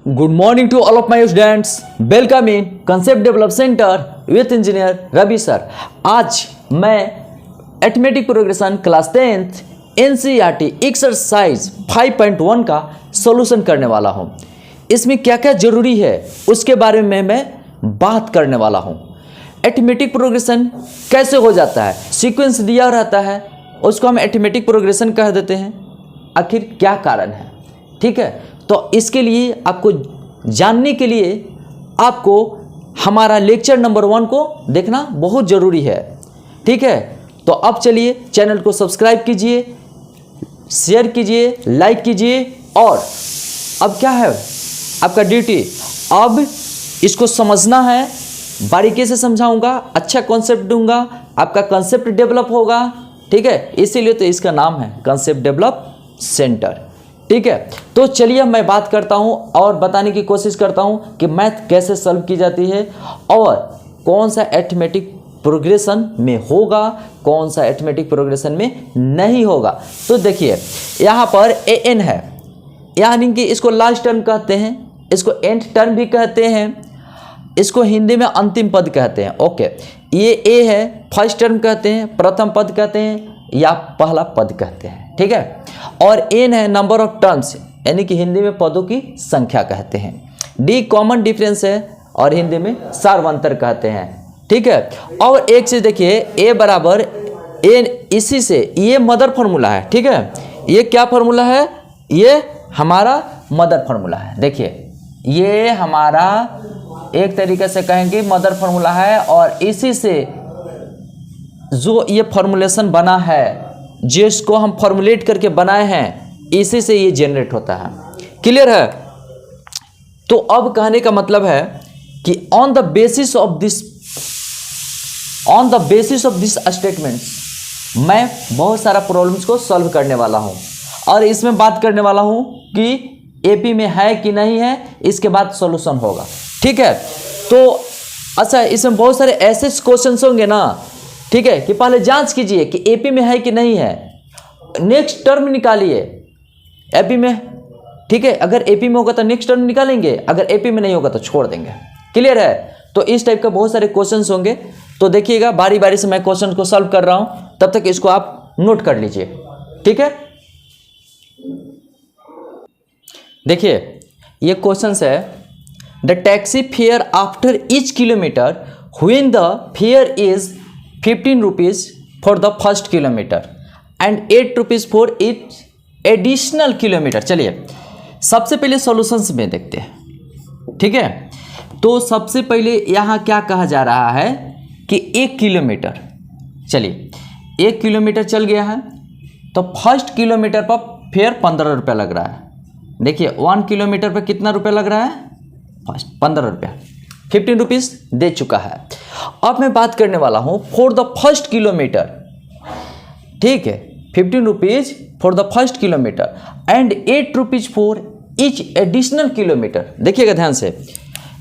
Good morning to all of my students. Welcome in Concept Develop Center with Engineer Ravi sir. आज मैं arithmetic progression class 10th NCERT exercise 5.1 का solution करने वाला हूं। इसमें क्या क्या जरूरी है उसके बारे में मैं बात करने वाला हूं। अरिथमेटिक प्रोग्रेशन कैसे हो जाता है, सीक्वेंस दिया रहता है उसको हम अरिथमेटिक प्रोग्रेशन कह देते हैं। आखिर क्या कारण है, ठीक है। तो इसके लिए आपको जानने के लिए आपको हमारा लेक्चर नंबर 1 को देखना बहुत ज़रूरी है, ठीक है। तो अब चलिए चैनल को सब्सक्राइब कीजिए, शेयर कीजिए, लाइक कीजिए। और अब क्या है आपका ड्यूटी, अब इसको समझना है, बारीकी से समझाऊंगा, अच्छा कॉन्सेप्ट दूंगा, आपका कॉन्सेप्ट डेवलप होगा, ठीक है। इसीलिए तो इसका नाम है कॉन्सेप्ट डेवलप सेंटर, ठीक है। तो चलिए मैं बात करता हूं और बताने की कोशिश करता हूं कि मैथ कैसे सॉल्व की जाती है और कौन सा अरिथमेटिक प्रोग्रेशन में होगा, कौन सा अरिथमेटिक प्रोग्रेशन में नहीं होगा। तो देखिए यहाँ पर an है, यानी कि इसको लास्ट टर्म कहते हैं, इसको एंड टर्म भी कहते हैं, इसको हिंदी में अंतिम पद कहते हैं। ओके, ये a है, फर्स्ट टर्म कहते हैं, प्रथम पद कहते हैं या पहला पद कहते हैं, ठीक है। और n है नंबर ऑफ टर्म्स, यानी कि हिंदी में पदों की संख्या कहते हैं। d कॉमन डिफरेंस है और हिंदी में सार्वंतर कहते हैं, ठीक है। और एक चीज देखिए, a बराबर n, इसी से ये मदर फॉर्मूला है, ठीक है। ये क्या फॉर्मूला है, ये हमारा मदर फॉर्मूला है। देखिए ये हमारा एक तरीके से कहेंगे मदर फॉर्मूला है और इसी से जो ये फॉर्मुलेशन बना है, जिसको हम फॉर्मुलेट करके बनाए हैं, इसी से ये जनरेट होता है। क्लियर है। तो अब कहने का मतलब है कि on the basis of this statements मैं बहुत सारा प्रॉब्लम्स को सॉल्व करने वाला हूं और इसमें बात करने वाला हूं कि एपी में है कि नहीं है, इसके बाद सॉल्यूशन होगा, ठीक है। तो अच्छा, इसमें बहुत सारे ऐसे क्वेश्चंस होंगे ना, ठीक है, कि पहले जांच कीजिए कि एपी में है कि नहीं है, नेक्स्ट टर्म निकालिए एपी में, ठीक है। अगर एपी में होगा तो नेक्स्ट टर्म निकालेंगे, अगर एपी में नहीं होगा तो छोड़ देंगे। क्लियर है। तो इस टाइप का बहुत सारे क्वेश्चंस होंगे, तो देखिएगा बारी बारी से मैं क्वेश्चन को सॉल्व कर रहा हूं, तब तक इसको आप नोट कर लीजिए, ठीक है। देखिए ये क्वेश्चन है, the taxi fare after each kilometre when the fair is 15 rupees for the first kilometre and 8 rupees for each additional kilometre. चलिए सबसे पहले सॉल्यूशंस में देखते हैं, ठीक है। तो सबसे पहले यहाँ क्या कहा जा रहा है कि 1 किलोमीटर, चलिए 1 किलोमीटर चल गया है तो फर्स्ट किलोमीटर पर फेयर 15 रुपया लग रहा है। देखिए 1 किलोमीटर पर कितना रुपया लग रहा है, फर्स्ट 15 रुपया, 15 रुपीज दे चुका है। अब मैं बात करने वाला हूं फॉर द फर्स्ट किलोमीटर, ठीक है, 15 rupees for the first kilometre and 8 rupees for each additional kilometre. देखिएगा ध्यान से,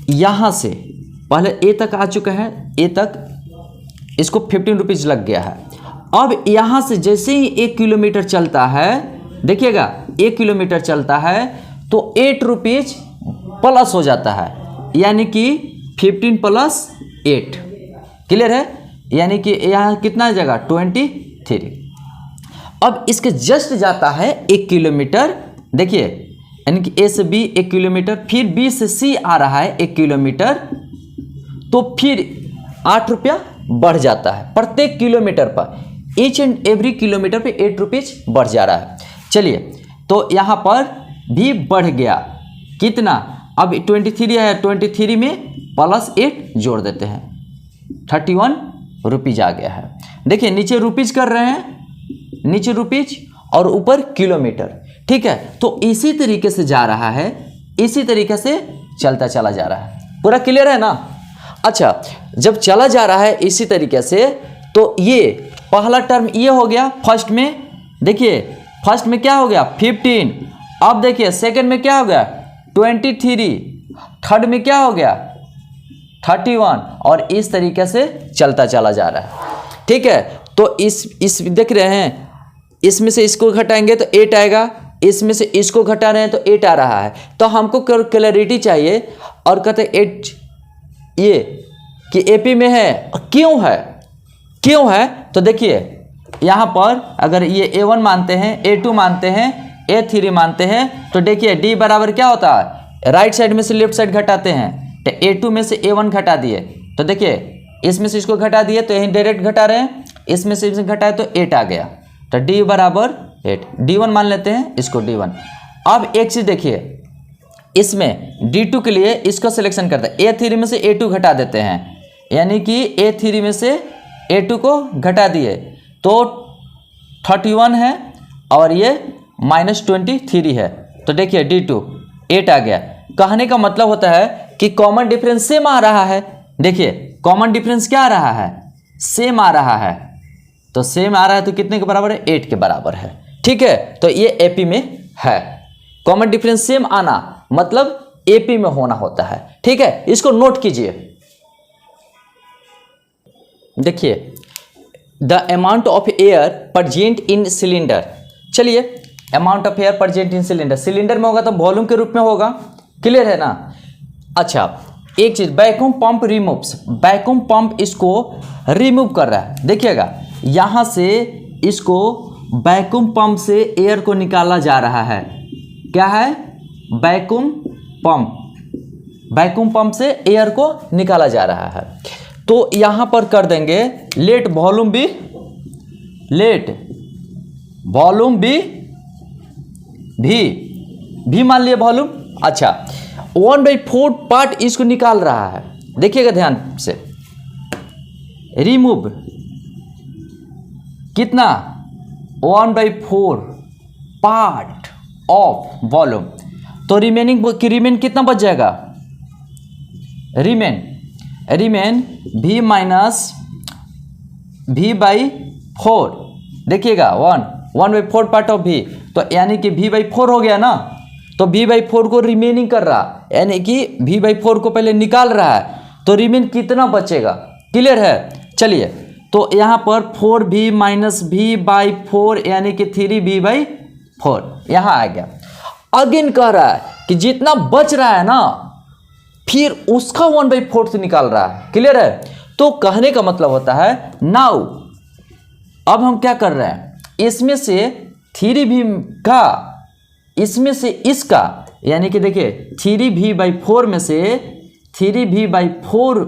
यहां से पहले ए तक आ चुका है, ए तक इसको 15 रुपीज लग गया है। अब यहां से जैसे ही 1 किलोमीटर चलता है, देखिएगा 1 किलोमीटर चलता है तो 8 रुपीज प्लस हो जाता है, यानी कि 15 प्लस 8। क्लियर है, यानी कि यहाँ कितना जगह 23। अब इसके जस्ट जाता है 1 किलोमीटर, देखिए यानी कि ए से बी 1 किलोमीटर, फिर बी से सी आ रहा है 1 किलोमीटर, तो फिर 8 रुपया बढ़ जाता है प्रत्येक किलोमीटर पर, ईच एंड एवरी किलोमीटर पे 8 रुपीज बढ़ जा रहा है। चलिए तो यहाँ पर भी बढ़ गया, कितना, अब 23 है, 23 में प्लस 8 जोड़ देते हैं, 31 रुपीज आ गया है। देखिए नीचे रुपीज कर रहे हैं, नीचे रुपीज और ऊपर किलोमीटर, ठीक है। तो इसी तरीके से जा रहा है, इसी तरीके से चलता चला जा रहा है। पूरा क्लियर है ना। अच्छा, जब चला जा रहा है इसी तरीके से, तो ये पहला टर्म ये हो गया फर्स्ट में, देखिए फर्स्ट में क्या हो गया 15, अब देखिए सेकंड में क्या हो गया 23, थर्ड में क्या हो गया 31, और इस तरीके से चलता चला जा रहा है, ठीक है। तो इस देख रहे हैं, इसमें से इसको घटाएंगे तो 8 आएगा, इसमें से इसको घटा रहे हैं तो 8 आ रहा है। तो हमको क्लैरिटी चाहिए और कहते हैं 8 ये कि एपी में है, क्यों है तो देखिए यहाँ पर अगर ये A1 मानते हैं, A2 मानते हैं, A3 मानते हैं तो देखिए D बराबर क्या होता है, राइट साइड में से लेफ्ट साइड घटाते हैं। तो A2 में से A1 घटा दिए तो देखिए इसमें से इसको घटा दिए तो यहीं डायरेक्ट घटा रहे हैं, इसमें से घटाए तो 8 आ गया। तो D बराबर 8, D1 मान लेते हैं इसको D1। अब एक चीज़ देखिए, इसमें D2 के लिए इसको सिलेक्शन करते हैं, A3 में से A2 घटा देते हैं, यानी कि A3 में से A2 को घटा दिए तो 31 है और ये -23 है। तो देखिए D2 8 आ गया। कहने का मतलब होता है कि कॉमन डिफरेंस सेम आ रहा है। देखिए कॉमन डिफरेंस क्या आ रहा है, सेम आ रहा है। तो सेम आ रहा है तो कितने के बराबर है, 8 के बराबर है। ठीक है, तो ये एपी में है। कॉमन डिफरेंस सेम आना मतलब एपी में होना होता है। ठीक है, इसको नोट कीजिए। देखिए the amount of air present in cylinder. चलिए amount of air present in cylinder, cylinder में होगा तो वॉल्यूम के रूप में होगा, क्लियर है ना। अच्छा एक चीज, vacuum pump removes, vacuum pump इसको रिमूव कर रहा है। देखिएगा यहां से इसको वैक्यूम पंप से एयर को निकाला जा रहा है। क्या है, वैक्यूम पंप, वैक्यूम पंप से एयर को निकाला जा रहा है। तो यहां पर कर देंगे let volume be, let volume be, भी मान लिए वॉल्यूम। अच्छा 1/4 पार्ट इसको निकाल रहा है। देखिएगा ध्यान से, रिमूव कितना, 1/4 पार्ट ऑफ वॉल्यूम। तो रिमेन कितना बच जाएगा, रिमेन v माइनस v/4। देखिएगा 1/4 पार्ट ऑफ v, तो यानी कि v/4 हो गया ना। तो v/4 को रिमेनिंग कर रहा, यानी कि v/4 को पहले निकाल रहा है, तो रिमेन कितना बचेगा, क्लियर है। चलिए तो यहाँ पर 4v माइनस v/4 यानी कि 3v/4 यहाँ आ गया। अगेन कह रहा है कि जितना बच रहा है ना फिर उसका 1/4 से निकाल रहा है, क्लियर है। तो कहने का मतलब होता है नाउ अब हम क्या कर रहे हैं, इसमें से 3v का, इसमें से इसका, यानी कि देखिए 3v/4 में से 3v/4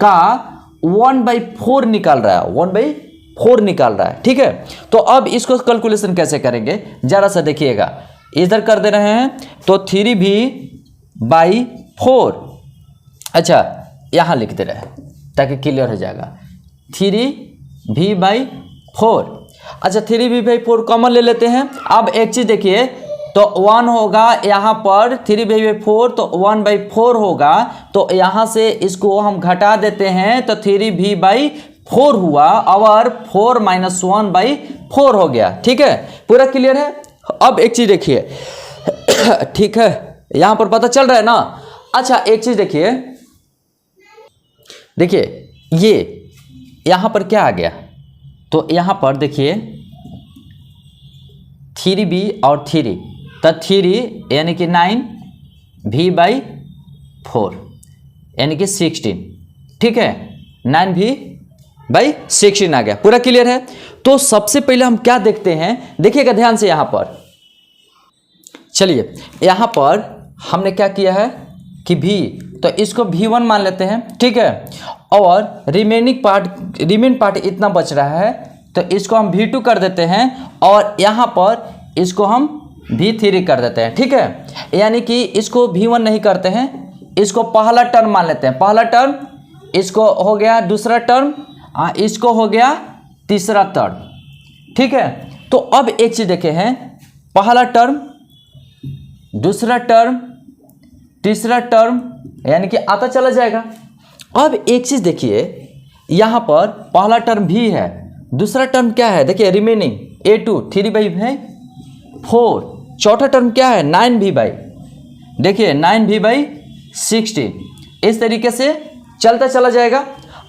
का 1/4 निकाल रहा है, 1/4 निकाल रहा है। ठीक है, तो अब इसको कैलकुलेशन कैसे करेंगे जरा सा देखिएगा। इधर कर दे रहे हैं तो 3v/4, अच्छा यहाँ लिख दे रहे हैं ताकि क्लियर हो जाएगा, 3v/4। अच्छा 3v/4 कॉमन ले लेते हैं। अब एक चीज देखिए, तो 1 होगा यहाँ पर 3v/4, तो 1/4 होगा, तो यहाँ से इसको हम घटा देते हैं तो 3v/4 हुआ और 4 - 1/4 हो गया। ठीक है, पूरा क्लियर है। अब एक चीज देखिए ठीक है, यहाँ पर पता चल रहा है ना। अच्छा एक चीज देखिए, ये यहाँ पर क्या आ गया, तो यहाँ पर देखिए 3v और 3, तो 3 यानी कि 9v/4 यानी कि 16। ठीक है, 9v/16 आ गया, पूरा क्लियर है। तो सबसे पहले हम क्या देखते हैं, देखिएगा ध्यान से यहाँ पर। चलिए यहाँ पर हमने क्या किया है कि v, तो इसको v1 मान लेते हैं। ठीक है, और रिमेन पार्ट इतना बच रहा है तो इसको हम v2 कर देते हैं और यहाँ पर इसको हम v3 कर देते हैं। ठीक है, यानी कि इसको v1 नहीं करते हैं, इसको पहला टर्म मान लेते हैं। पहला टर्म इसको हो गया, दूसरा टर्म इसको हो गया, तीसरा टर्म। ठीक है, तो अब एक चीज देखे हैं, पहला टर्म, दूसरा टर्म, तीसरा टर्म, यानी कि आता चला जाएगा। अब एक चीज देखिए, यहाँ पर पहला टर्म भी है, दूसरा टर्म क्या है, देखिए रिमेनिंग a2 3v/4, चौथा टर्म क्या है 9v/, देखिए 9v/16। इस तरीके से चलता चला जाएगा।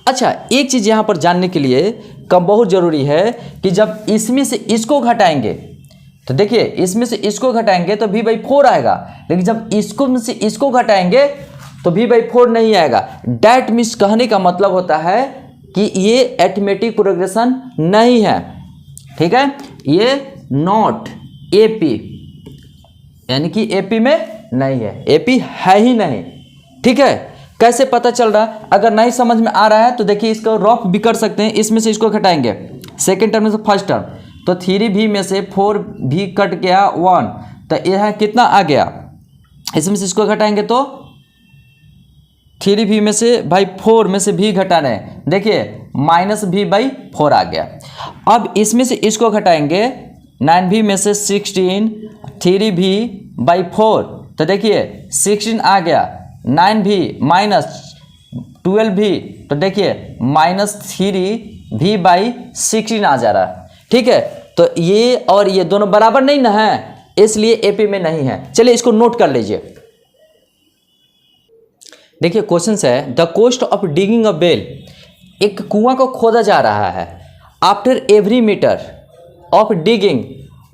अच्छा एक चीज़ यहाँ पर जानने के लिए कम बहुत ज़रूरी है कि जब इसमें से इसको घटाएंगे तो देखिए इसमें से इसको घटाएंगे तो v/4 आएगा, लेकिन जब इसको में से इसको घटाएंगे तो v/4 नहीं आएगा। डैट मीन्स कहने का मतलब होता है कि ये अरिथमेटिक प्रोग्रेशन नहीं है, ठीक है, ये नॉट एपी, यानी कि एपी में नहीं है, एपी है ही नहीं, ठीक है। कैसे पता चल रहा है? अगर नहीं समझ में आ रहा है तो देखिए इसको रफ भी कर सकते हैं। इसमें से इसको घटाएंगे, सेकेंड टर्म में से फर्स्ट टर्म, तो 3v में से 4v कट गया 1, तो यह कितना आ गया? इसमें से इसको घटाएंगे तो 3v में से भाई 4 में से v घटा रहे हैं, देखिए -v/4 आ गया। अब इसमें से इसको घटाएंगे, 9v में से 16, 3v/4, तो देखिए 16 आ गया, 9v -12v, तो देखिए -3v/16 आ जा रहा है, ठीक है। तो ये और ये दोनों बराबर नहीं ना है, इसलिए एपी में नहीं है। चलिए इसको नोट कर लीजिए। देखिए क्वेश्चन है the cost of digging a well, एक कुआं को खोदा जा रहा है, after every metre of digging,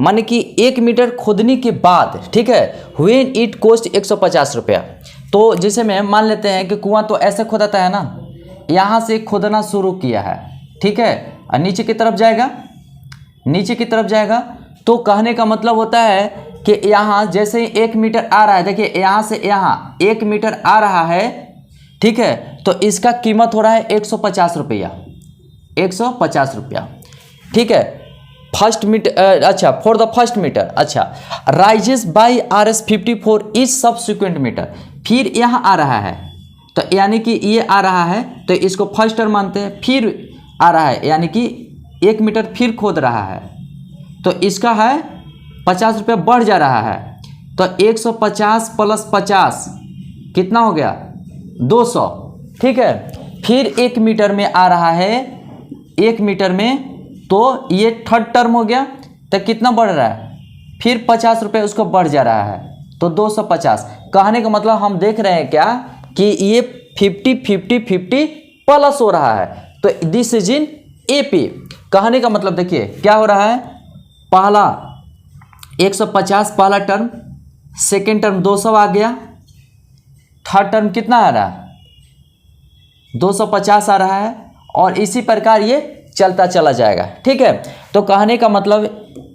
माने कि 1 मीटर खोदने के बाद, ठीक है, व्हेन इट कॉस्ट 150 रुपया। तो जैसे में मान लेते हैं कि कुआं तो ऐसे खोदाता है ना, यहाँ से खोदना शुरू किया है, ठीक है, और नीचे की तरफ जाएगा, नीचे की तरफ जाएगा, तो कहने का मतलब होता है कि यहाँ जैसे ही 1 मीटर आ रहा है, देखिए यहाँ से यहाँ 1 मीटर आ रहा है, ठीक है, तो इसका कीमत हो रहा है 150 रुपया, 150 रुपया, ठीक है, फर्स्ट मीटर, अच्छा, फॉर द फर्स्ट मीटर, अच्छा, rises by Rs50 for each subsequent metre, फिर यहाँ आ रहा है, तो यानी कि ये आ रहा है तो इसको फर्स्ट टर्म मानते हैं, फिर आ रहा है यानी कि 1 मीटर फिर खोद रहा है, तो इसका है 50 रुपया बढ़ जा रहा है, तो 150 + 50 कितना हो गया? 200, ठीक है। फिर 1 मीटर में आ रहा है, 1 मीटर में, तो ये थर्ड टर्म हो गया, तो कितना बढ़ रहा है? फिर 50 रुपये उसको बढ़ जा रहा है, तो 250। कहने का मतलब हम देख रहे हैं क्या कि ये 50 प्लस हो रहा है, तो दिस इज इन एपी। कहने का मतलब देखिए क्या हो रहा है, पहला 150 पहला टर्म, सेकेंड टर्म 200 आ गया, थर्ड टर्म कितना आ रहा है? 250 आ रहा है, और इसी प्रकार ये चलता चला जाएगा, ठीक है। तो कहने का मतलब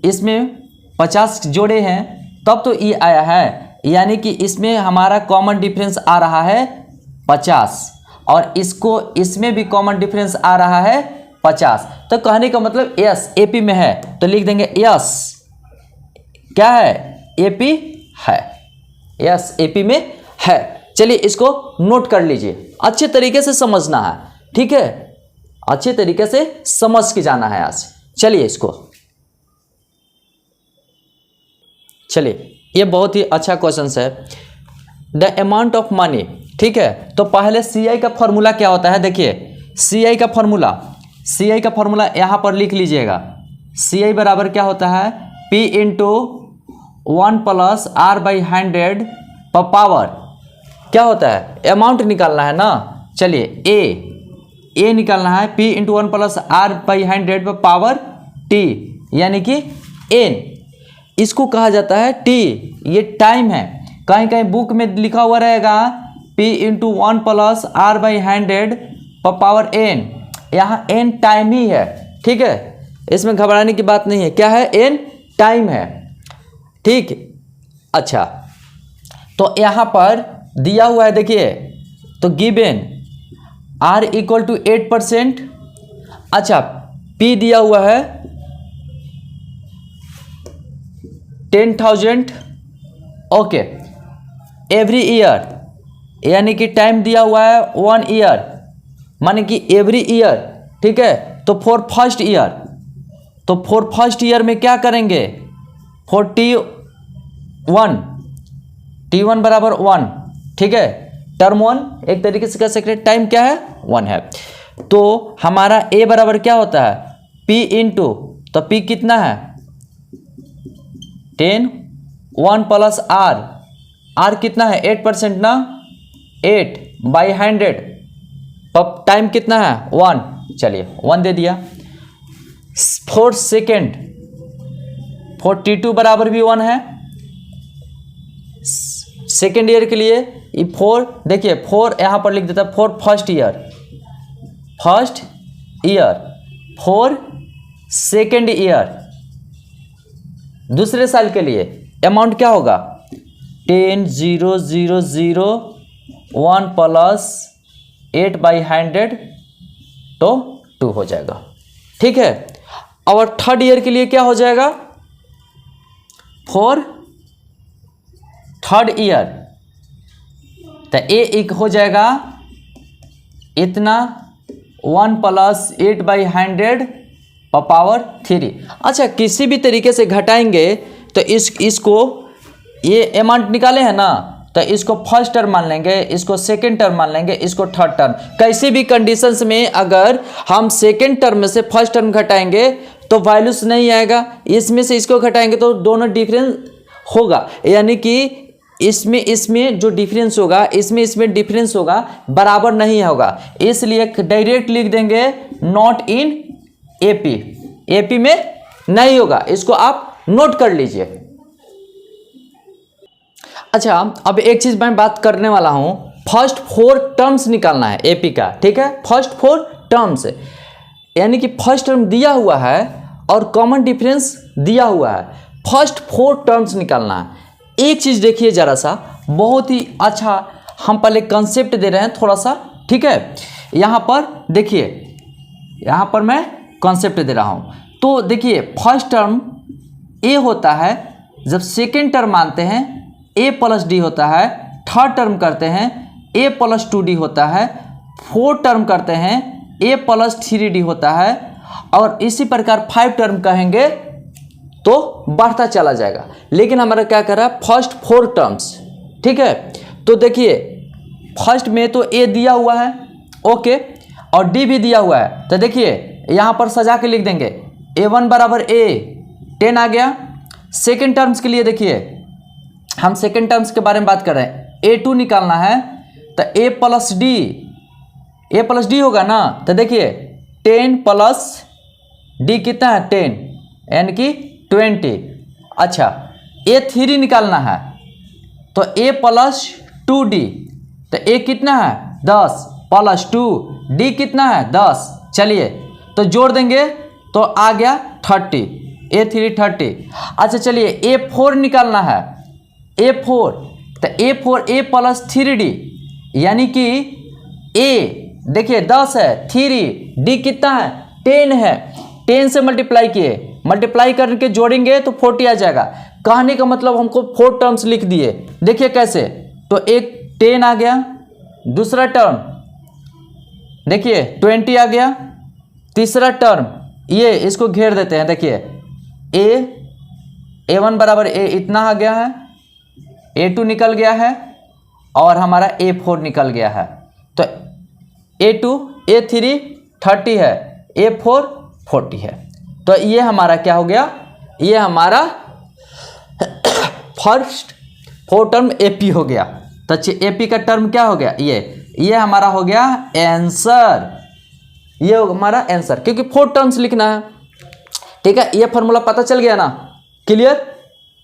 इसमें 50 जोड़े हैं तब तो ये आया है, यानी कि इसमें हमारा कॉमन डिफरेंस आ रहा है 50, और इसको इसमें भी कॉमन डिफरेंस आ रहा है 50। तो कहने का मतलब यस एपी में है, तो लिख देंगे यस क्या है? एपी है, यस एपी में है। चलिए इसको नोट कर लीजिए, अच्छे तरीके से समझना है, ठीक है, अच्छे तरीके से समझ के जाना है आज। चलिए इसको, चलिए ये बहुत ही अच्छा क्वेश्चन है। द अमाउंट ऑफ मनी, ठीक है, तो पहले सीआई का फॉर्मूला क्या होता है? देखिए सीआई का फॉर्मूला यहाँ पर लिख लीजिएगा। सीआई बराबर क्या होता है? P × 1 + R/100 पर पावर क्या होता है? अमाउंट निकालना है ना। चलिए ए निकालना है, P × 1 + R/100 पर पावर T, यानी कि N, इसको कहा जाता है T, ये टाइम है। कहीं कहीं बुक में लिखा हुआ रहेगा P × 1 + R/100 पर पावर N, यहाँ N टाइम ही है, ठीक है, इसमें घबराने की बात नहीं है। क्या है? N टाइम है, ठीक। अच्छा, तो यहाँ पर दिया हुआ है, देखिए, तो गिवन R = 8%, अच्छा P दिया हुआ है 10,000, ओके, एवरी ईयर, यानी कि टाइम दिया हुआ है 1 ईयर, माने कि एवरी ईयर, ठीक है। तो फॉर फर्स्ट ईयर, तो फॉर फर्स्ट ईयर में क्या करेंगे? फॉर T1 बराबर 1, ठीक है, टर्म 1 एक तरीके से कह सकते हैं, टाइम क्या है? 1 है। तो हमारा A बराबर क्या होता है? P × तो P कितना है? 10, 1 + R कितना है? 8% ना, 8/100, अब टाइम कितना है? 1, चलिए 1 दे दिया। फॉर सेकेंड T2 बराबर भी 1 है। सेकेंड ईयर के लिए ये 4, देखिए 4 यहाँ पर लिख देता है, 4 फर्स्ट ईयर, 4 सेकेंड ईयर, दूसरे साल के लिए अमाउंट क्या होगा 10,000 1 प्लस 8/100 तो 2 हो जाएगा। ठीक है। और थर्ड ईयर के लिए क्या हो जाएगा, फॉर थर्ड ईयर तो ए एक हो जाएगा इतना 1 प्लस 8/100 पावर 3। अच्छा, किसी भी तरीके से घटाएंगे तो इसको ये अमाउंट निकाले हैं ना, तो इसको फर्स्ट टर्म मान लेंगे, इसको सेकेंड टर्म मान लेंगे, इसको थर्ड टर्म। कैसी भी कंडीशंस में अगर हम सेकेंड टर्म में से फर्स्ट टर्म घटाएंगे तो वैल्यूज नहीं आएगा, इसमें से इसको घटाएंगे तो दोनों डिफरेंस होगा, यानी कि इसमें जो डिफरेंस होगा इसमें डिफरेंस होगा, बराबर नहीं होगा। इसलिए डायरेक्ट लिख देंगे नॉट इन एपी में नहीं होगा, इसको आप नोट कर लीजिए। अच्छा, अब एक चीज मैं बात करने वाला हूं, फर्स्ट 4 टर्म्स निकालना है एपी का। ठीक है, फर्स्ट 4 टर्म्स, यानी कि फर्स्ट टर्म दिया हुआ है और कॉमन डिफरेंस दिया हुआ है, फर्स्ट 4 टर्म्स निकालना है। एक चीज देखिए जरा सा, बहुत ही अच्छा हम पहले कंसेप्ट दे रहे हैं थोड़ा सा। ठीक है, यहां पर देखिए, यहां पर मैं कॉन्सेप्ट दे रहा हूं, तो देखिए फर्स्ट टर्म ए होता है, जब सेकेंड टर्म मानते हैं a प्लस डी होता है, थर्ड टर्म करते हैं a प्लस 2d होता है, फोर्थ टर्म करते हैं a प्लस 3d होता है, और इसी प्रकार 5 टर्म कहेंगे तो बढ़ता चला जाएगा। लेकिन हमारा क्या कर रहा है, फर्स्ट 4 टर्म्स। ठीक है, तो देखिए फर्स्ट में तो a दिया हुआ है, ओके, और d भी दिया हुआ है, तो देखिए यहाँ पर सजा के लिख देंगे a1 बराबर a 10 आ गया। सेकेंड टर्म्स के लिए देखिए, हम सेकेंड टर्म्स के बारे में बात कर रहे हैं, a2 निकालना है तो a प्लस डी होगा ना, तो देखिए 10 प्लस डी कितना है 10, यानी कि 20। अच्छा, a3 निकालना है तो a प्लस 2d, तो a कितना है 10 प्लस 2, d कितना है 10। चलिए तो जोड़ देंगे तो आ गया 30, a3 30। अच्छा चलिए a4 निकालना है, a4 तो a4 a प्लस 3d, यानी कि a देखिए 10 है, 3d कितना है 10 है, 10 से मल्टीप्लाई किए, मल्टीप्लाई करके जोड़ेंगे तो 40 आ जाएगा। कहने का मतलब हमको 4 टर्म्स लिख दिए। देखिए कैसे, तो एक 10 आ गया, दूसरा टर्म देखिए 20 आ गया, तीसरा टर्म ये इसको घेर देते हैं, देखिए a1 बराबर a इतना आ गया है, a2 निकल गया है और हमारा a4 निकल गया है। तो a2 a3 30 है, a4 40 है। तो ये हमारा क्या हो गया, ये हमारा फर्स्ट 4 टर्म AP हो गया। तो AP का टर्म क्या हो गया, ये हमारा हो गया आंसर, ये हमारा आंसर, क्योंकि 4 टर्म्स लिखना है। ठीक है, ये फॉर्मूला पता चल गया ना, क्लियर,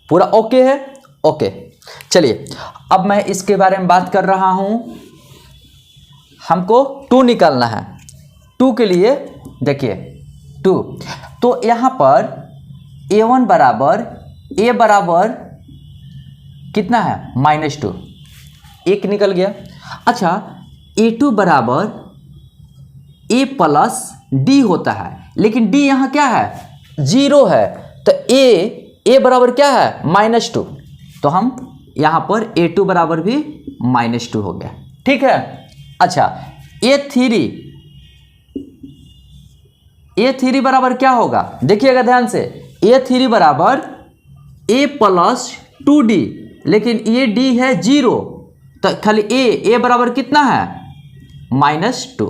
पूरा ओके है। ओके, चलिए अब मैं इसके बारे में बात कर रहा हूं, हमको 2 निकालना है। 2 के लिए देखिए 2, तो यहां पर a1 बराबर a बराबर कितना है -2, एक निकल गया। अच्छा, a2 बराबर a प्लस d होता है, लेकिन d यहाँ क्या है 0 है, तो a बराबर क्या है -2, तो हम यहाँ पर a2 बराबर भी -2 हो गया। ठीक है। अच्छा, a3 बराबर क्या होगा, देखिएगा ध्यान से, a3 बराबर a प्लस 2d, लेकिन ये d है 0, तो खाली a बराबर कितना है -2,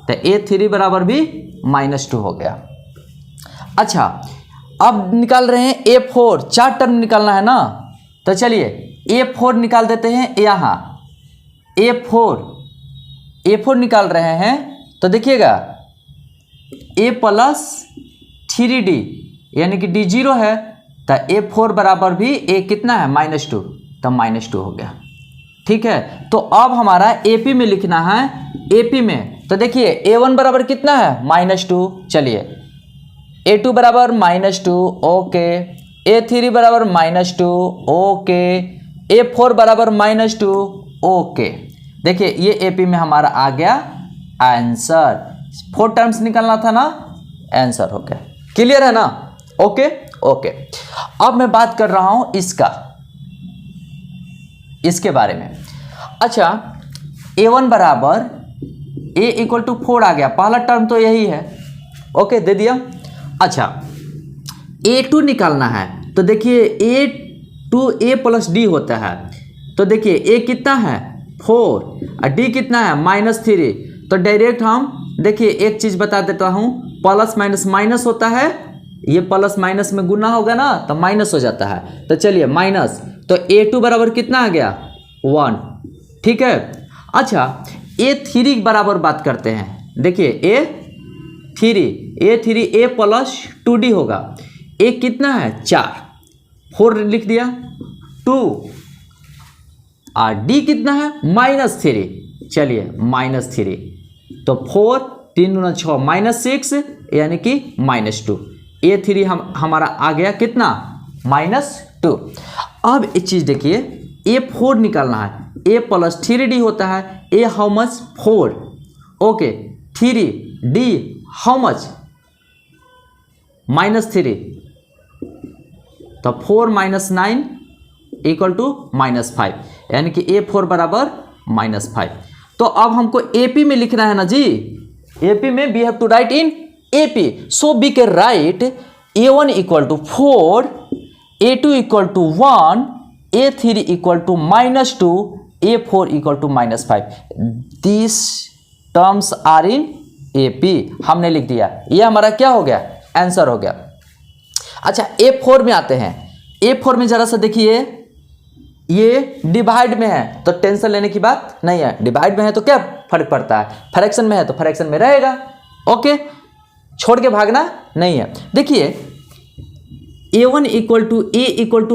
तो a3 बराबर भी -2 हो गया। अच्छा, अब निकाल रहे हैं a4, 4 टर्म निकालना है ना, तो चलिए a4 निकाल देते हैं। यहाँ a4 निकाल रहे हैं, तो देखिएगा a प्लस 3d, यानी कि d 0 है, तो A4 बराबर भी A कितना है -2, तो -2 हो गया। ठीक है, तो अब हमारा AP में लिखना है। AP में तो देखिए A1 बराबर कितना है -2, चलिए A2 बराबर -2, ओके, A3 बराबर -2, ओके, A4 बराबर -2, ओके। देखिए ये AP में हमारा आ गया आंसर। 4 टर्म्स निकलना था ना, आंसर हो गया। क्लियर है ना? Okay okay. अब मैं बात कर रहा हूं इसके बारे में। अच्छा, A1 बराबर A = 4 आ गया, पहला टर्म तो यही है, ओके, दे दिया। अच्छा, A2 निकालना है, तो देखिए A2 A + D होता है, तो देखिए A कितना है 4 और D कितना है -3, तो डायरेक्ट हम देखिए एक चीज़ बता देता हूँ, प्लस माइनस माइनस होता है, ये प्लस माइनस में गुना होगा ना तो माइनस हो जाता है। तो चलिए माइनस, तो A2 बराबर कितना आ गया 1, ठीक है। अच्छा, A3 बराबर बात करते हैं। देखिए A3 A + 2D होगा। A कितना है 4, 4 लिख दिया, 2 और D कितना है -3, चलिए -3, तो 4 3 × 6 -6 यानी कि -2। A3 हमारा आ गया कितना -2। अब एक चीज़ देखिए, A4 निकालना है, A + 3D होता है, A how much 4, okay, 3D how much -3, तो 4 - 9 = -5, यानी कि A4 बराबर -5। तो अब हमको AP में लिखना है ना जी, AP में we have to write in AP, so we can write A1 = 4, A2 = 1, A3 = -2, A4 = -5। This terms are in AP, हमने लिख दिया, ये हमारा क्या हो गया आंसर हो गया। अच्छा, A4 में आते हैं। A4 में जरा सा देखिए, ये डिवाइड में है तो टेंशन लेने की बात नहीं है, डिवाइड में है तो क्या फर्क पड़ता है, फ्रैक्शन में है तो फ्रैक्शन में रहेगा, ओके, छोड़ के भागना नहीं है। देखिए A1 = A =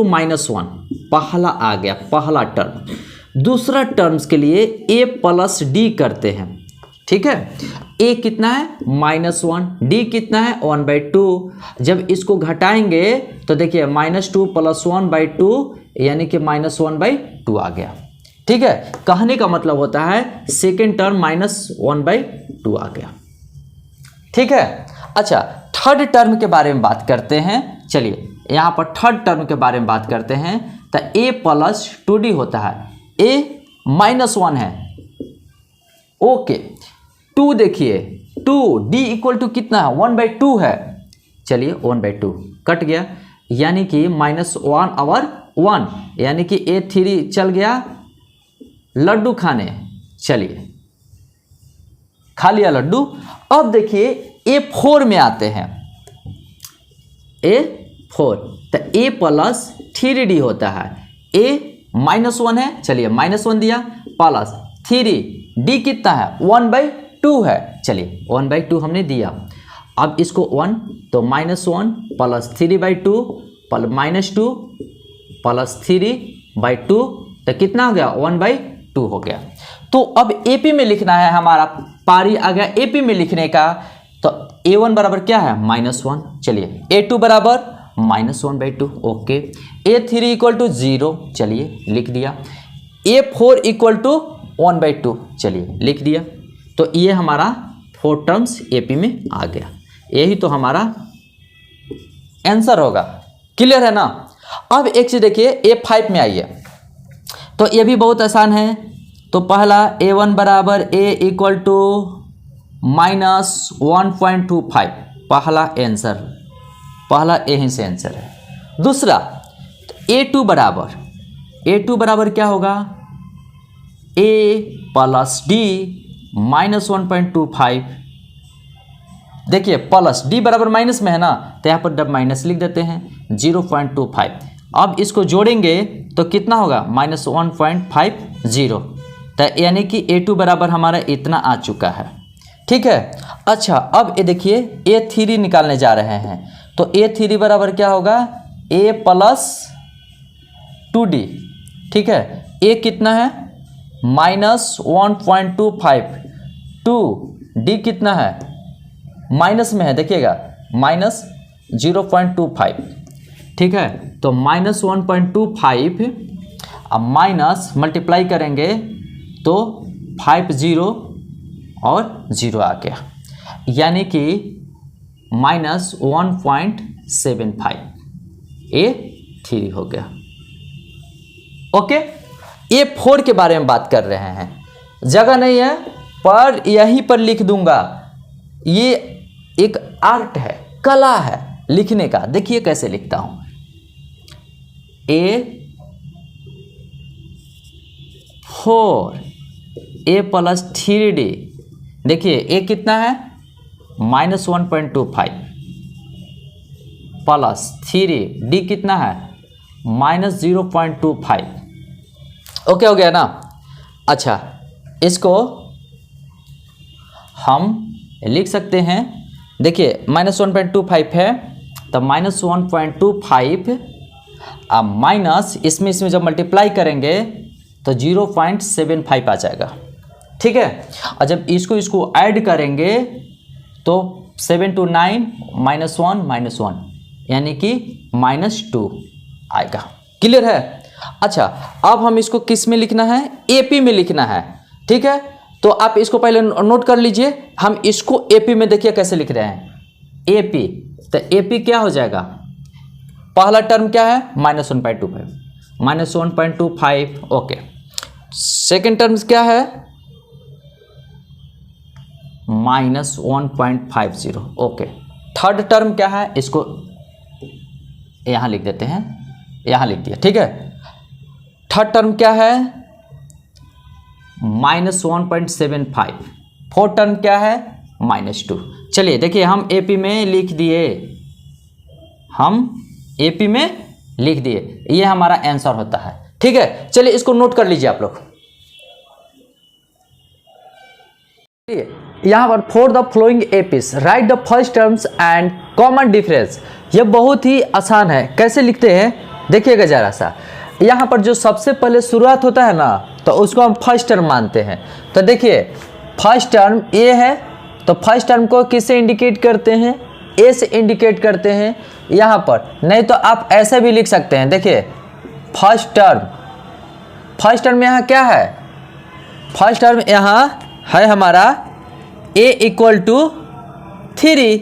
-1, पहला आ गया, पहला टर्म। दूसरा टर्म्स के लिए A + D करते हैं, ठीक है। A कितना है -1, D कितना है 1/2। जब इसको घटाएंगे तो देखिए -2 + 1/2 यानी कि -1/2 आ गया, ठीक है। कहने का मतलब होता है सेकेंड टर्म -1/2 आ गया, ठीक है। अच्छा, थर्ड टर्म के बारे में बात करते हैं। चलिए यहाँ पर थर्ड टर्म के बारे में बात करते हैं। तो A + 2D होता है, A -1 है, ओके, 2 देखिए 2D = कितना है 1/2 है, चलिए 1/2 कट गया, यानी कि -1/1, यानी कि A3 चल गया लड्डू खाने, चलिए खा लिया लड्डू। अब देखिए A4 में आते हैं। A4 तो A + 3D होता है, A -1 है, चलिए -1 दिया, प्लस 3D कितना है 1/2 है, चलिए 1/2 हमने दिया। अब इसको 1 तो -1 + 3/2 -2 + 3/2 तो कितना हो गया 1/2 हो गया। तो अब AP में लिखना है, हमारा पारी आ गया AP में लिखने का। तो A1 बराबर क्या है -1, चलिए A2 बराबर -1/2, ओके, A3 = 0, चलिए लिख दिया, A4 = 1/2, चलिए लिख दिया। तो ये हमारा 4 टर्म्स AP में आ गया, यही तो हमारा आंसर होगा। क्लियर है ना? अब एक चीज देखिए A5 में आइए, तो ये भी बहुत आसान है। तो पहला A1 बराबर A = -1.25, पहला आंसर, पहला यहीं से आंसर है। दूसरा A2 बराबर क्या होगा A + D -1.25, देखिए प्लस D बराबर माइनस में है ना, तो यहाँ पर डब माइनस लिख देते हैं 0.25। अब इसको जोड़ेंगे तो कितना होगा -1.50, तो यानी कि A2 बराबर हमारा इतना आ चुका है, ठीक है। अच्छा, अब ये देखिए A3 निकालने जा रहे हैं। तो A3 बराबर क्या होगा ए प्लस 2d, ठीक है। ए कितना है -1.25, 2d कितना है माइनस में है, देखिएगा -0.25, ठीक है। तो -1.25 अब माइनस मल्टीप्लाई करेंगे तो 5 0 और 0 आ गया, यानी कि -1.75 ए 3 हो गया। ओके, ए 4 के बारे में बात कर रहे हैं, जगह नहीं है पर यहीं पर लिख दूंगा। ये एक आर्ट है, कला है लिखने का। देखिए कैसे लिखता हूं, A4 ए प्लस 3d, देखिए ए कितना है -1.25 प्लस 3d कितना है -0.25। ओके हो गया ना। अच्छा, इसको हम लिख सकते हैं, देखिए -1.25 है तो -1.25 अब माइनस इसमें जब मल्टीप्लाई करेंगे तो 0.75 आ जाएगा, ठीक है। और जब इसको ऐड करेंगे तो 7 to 9 -1 यानी कि -2 आएगा। क्लियर है। अच्छा, अब हम इसको किस में लिखना है, एपी में लिखना है, ठीक है। तो आप इसको पहले नोट कर लीजिए। हम इसको एपी में देखिए कैसे लिख रहे हैं, एपी। तो एपी क्या हो जाएगा, पहला टर्म क्या है -1.25, ओके। सेकेंड टर्म क्या है -1.50, ओके। थर्ड टर्म क्या है, इसको यहां लिख देते हैं, यहां लिख दिया, ठीक है। थर्ड टर्म क्या है -1.75, फोर्थ टर्म क्या है -2। चलिए देखिए, हम एपी में लिख दिए, ये हमारा आंसर होता है, ठीक है। चलिए इसको नोट कर लीजिए आप लोग। यहां पर for the flowing APs right the first terms and common difference. ये बहुत ही आसान है, कैसे लिखते हैं देखिएगा जरा सा। यहाँ पर जो सबसे पहले शुरुआत होता है ना, तो उसको हम फर्स्ट टर्म मानते हैं। तो देखिए फर्स्ट टर्म ए है, तो फर्स्ट टर्म को किससे इंडिकेट करते हैं, ए से इंडिकेट करते हैं यहाँ पर। नहीं तो आप ऐसे भी लिख सकते हैं, देखिए फर्स्ट टर्म यहाँ क्या है, फर्स्ट टर्म यहाँ है हमारा a = 3,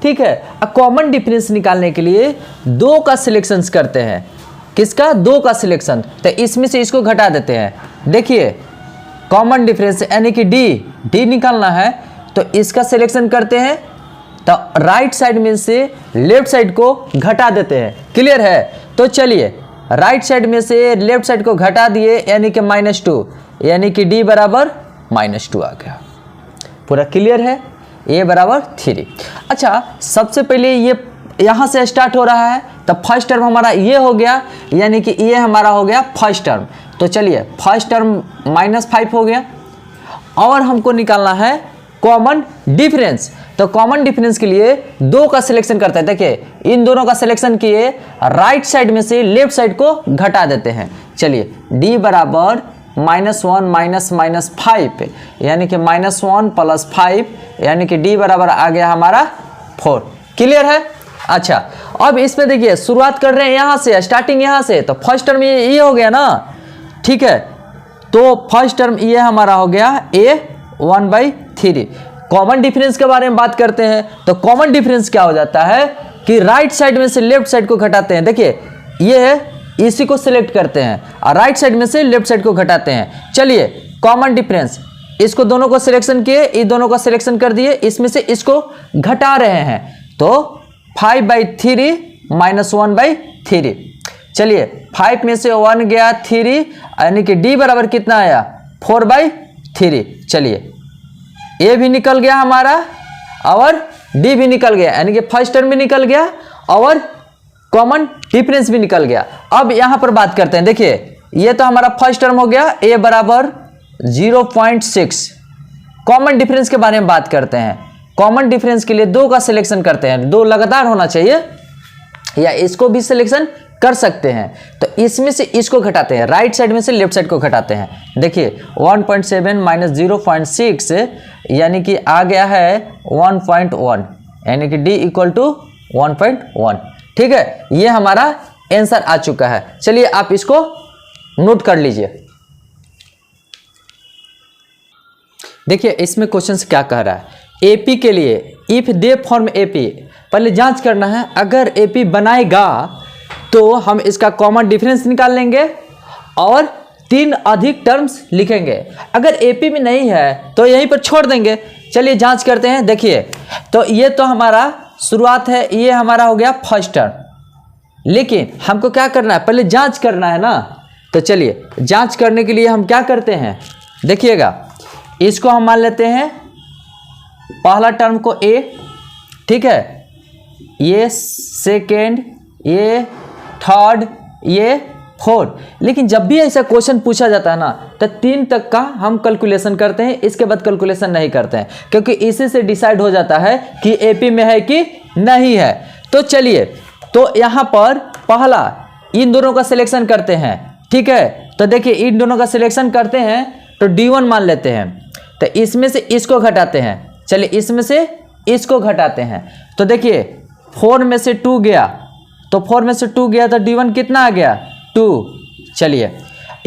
ठीक है। कॉमन डिफरेंस निकालने के लिए 2 का सिलेक्शन करते हैं, किसका 2 का सिलेक्शन। तो इसमें से इसको घटा देते हैं, देखिए कॉमन डिफरेंस यानी कि डी निकालना है, तो इसका सिलेक्शन करते हैं, तो राइट साइड में से लेफ्ट साइड को घटा देते हैं। क्लियर है। तो चलिए राइट साइड में से लेफ्ट साइड को घटा दिए, यानी कि -2, यानी कि d बराबर -2 आ गया। पूरा क्लियर है, a बराबर 3। अच्छा, सबसे पहले ये यहाँ से स्टार्ट हो रहा है, तो फर्स्ट टर्म हमारा ये हो गया, यानी कि ये हमारा हो गया फर्स्ट टर्म। तो चलिए फर्स्ट टर्म -5 हो गया, और हमको निकालना है कॉमन डिफरेंस। तो कॉमन डिफरेंस के लिए 2 का सिलेक्शन करते हैं। देखिए इन दोनों का सिलेक्शन किए, राइट साइड में से लेफ्ट साइड को घटा देते हैं। चलिए d बराबर -1 - -5, यानी कि -1 + 5, यानी कि d बराबर आ गया हमारा 4। क्लियर है। अच्छा, अब इसमें देखिए शुरुआत कर रहे हैं यहाँ से, स्टार्टिंग यहाँ से, तो फर्स्ट टर्म ये हो गया ना, ठीक है। तो फर्स्ट टर्म ये हमारा हो गया a 1/3। कॉमन डिफरेंस के बारे में बात करते हैं, तो कॉमन डिफरेंस क्या हो जाता है कि राइट साइड में से लेफ्ट साइड को घटाते हैं। देखिए ये है, इसी को सिलेक्ट करते हैं और राइट साइड में से लेफ्ट साइड को घटाते हैं। चलिए कॉमन डिफरेंस, इसको दोनों को सिलेक्शन किए, इस दोनों का सिलेक्शन कर दिए, इसमें से इसको घटा रहे हैं, तो 5/3 - 1/3। चलिए 5 में से 1 गया 3, यानी कि d बराबर कितना आया 4/3। चलिए a भी निकल गया हमारा और d भी निकल गया, यानी कि फर्स्ट टर्म भी निकल गया और कॉमन डिफरेंस भी निकल गया। अब यहां पर बात करते हैं, देखिए ये तो हमारा फर्स्ट टर्म हो गया, a बराबर 0.6। कॉमन डिफरेंस के बारे में बात करते हैं। कॉमन डिफरेंस के लिए 2 का सिलेक्शन करते हैं, 2 लगातार होना चाहिए। या इसको भी सिलेक्शन कर सकते हैं। तो इसमें से इसको घटाते हैं, राइट साइड में से लेफ्ट साइड को घटाते हैं। देखिए 1.7 माइनस 0.6 यानी कि आ गया है 1.1, यानी कि D इक्वल टू 1.1। ठीक है, ये हमारा आंसर आ चुका है। चलिए आप इसको नोट कर लीजिए। देखिए इसमें क्वेश्चन क्या कह रहा है, एपी के लिए इफ दे फॉर्म एपी, पहले जांच करना है। अगर एपी बनाएगा तो हम इसका कॉमन डिफरेंस निकाल लेंगे और 3 अधिक टर्म्स लिखेंगे। अगर एपी में नहीं है तो यहीं पर छोड़ देंगे। चलिए जांच करते हैं। देखिए तो ये तो हमारा शुरुआत है, ये हमारा हो गया फर्स्ट टर्म, लेकिन हमको क्या करना है, पहले जांच करना है ना। तो चलिए जांच करने के लिए हम क्या करते हैं, देखिएगा इसको हम मान लेते हैं पहला टर्म को ए, ठीक है, ये सेकेंड, ये थर्ड, ये फोर्थ। लेकिन जब भी ऐसा क्वेश्चन पूछा जाता है ना तो 3 तक का हम कैलकुलेशन करते हैं, इसके बाद कैलकुलेशन नहीं करते हैं, क्योंकि इसी से डिसाइड हो जाता है कि एपी में है कि नहीं है। तो चलिए तो यहाँ पर पहला इन दोनों का सिलेक्शन करते हैं। ठीक है, तो देखिए इन दोनों का सिलेक्शन करते हैं तो D1 मान लेते हैं। तो इसमें से इसको घटाते हैं। चलिए इसमें से इसको घटाते हैं। तो देखिए 4 में से 2 गया, तो 4 में से 2 गया तो D1 कितना आ गया, 2। चलिए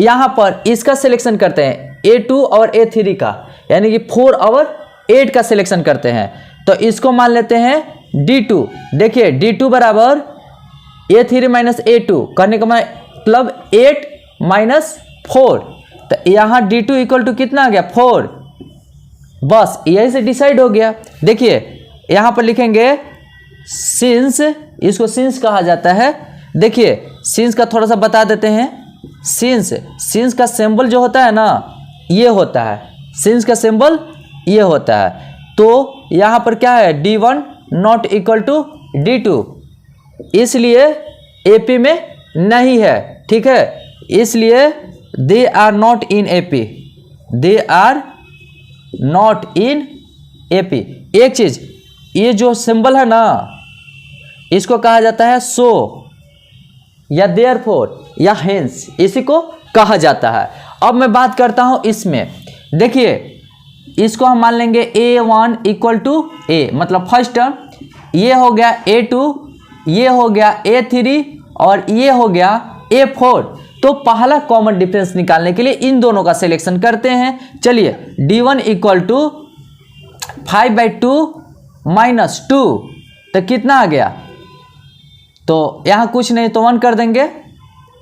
यहाँ पर इसका सिलेक्शन करते हैं A2 और A3 का, यानी कि 4 और 8 का सिलेक्शन करते हैं। तो इसको मान लेते हैं D2। देखिए D2 बराबर A3 माइनस A2, करने का मतलब 8 माइनस 4। तो यहाँ D2 इक्वल टू कितना आ गया, 4। बस यही से डिसाइड हो गया। देखिए यहाँ पर लिखेंगे सिंस, इसको सिंस कहा जाता है। देखिए सिंस का थोड़ा सा बता देते हैं। सिंस का सिंबल जो होता है ना, ये होता है, सिंस का सिंबल ये होता है। तो यहाँ पर क्या है, D1 not equal to D2, इसलिए AP में नहीं है। ठीक है, इसलिए they are not in AP, they are not in AP। एक चीज, ये जो सिंबल है ना, इसको कहा जाता है सो या देयरफॉर या हेंस, इसी को कहा जाता है। अब मैं बात करता हूं इसमें। देखिए इसको हम मान लेंगे A1 इक्वल टू A, मतलब फर्स्ट टर्म, ये हो गया A2, ये हो गया A3 और ये हो गया A4। तो पहला कॉमन डिफरेंस निकालने के लिए इन दोनों का सिलेक्शन करते हैं। चलिए D1 इक्वल टू 5/2 माइनस 2, तो कितना आ गया, तो यहाँ कुछ नहीं तो 1 कर देंगे।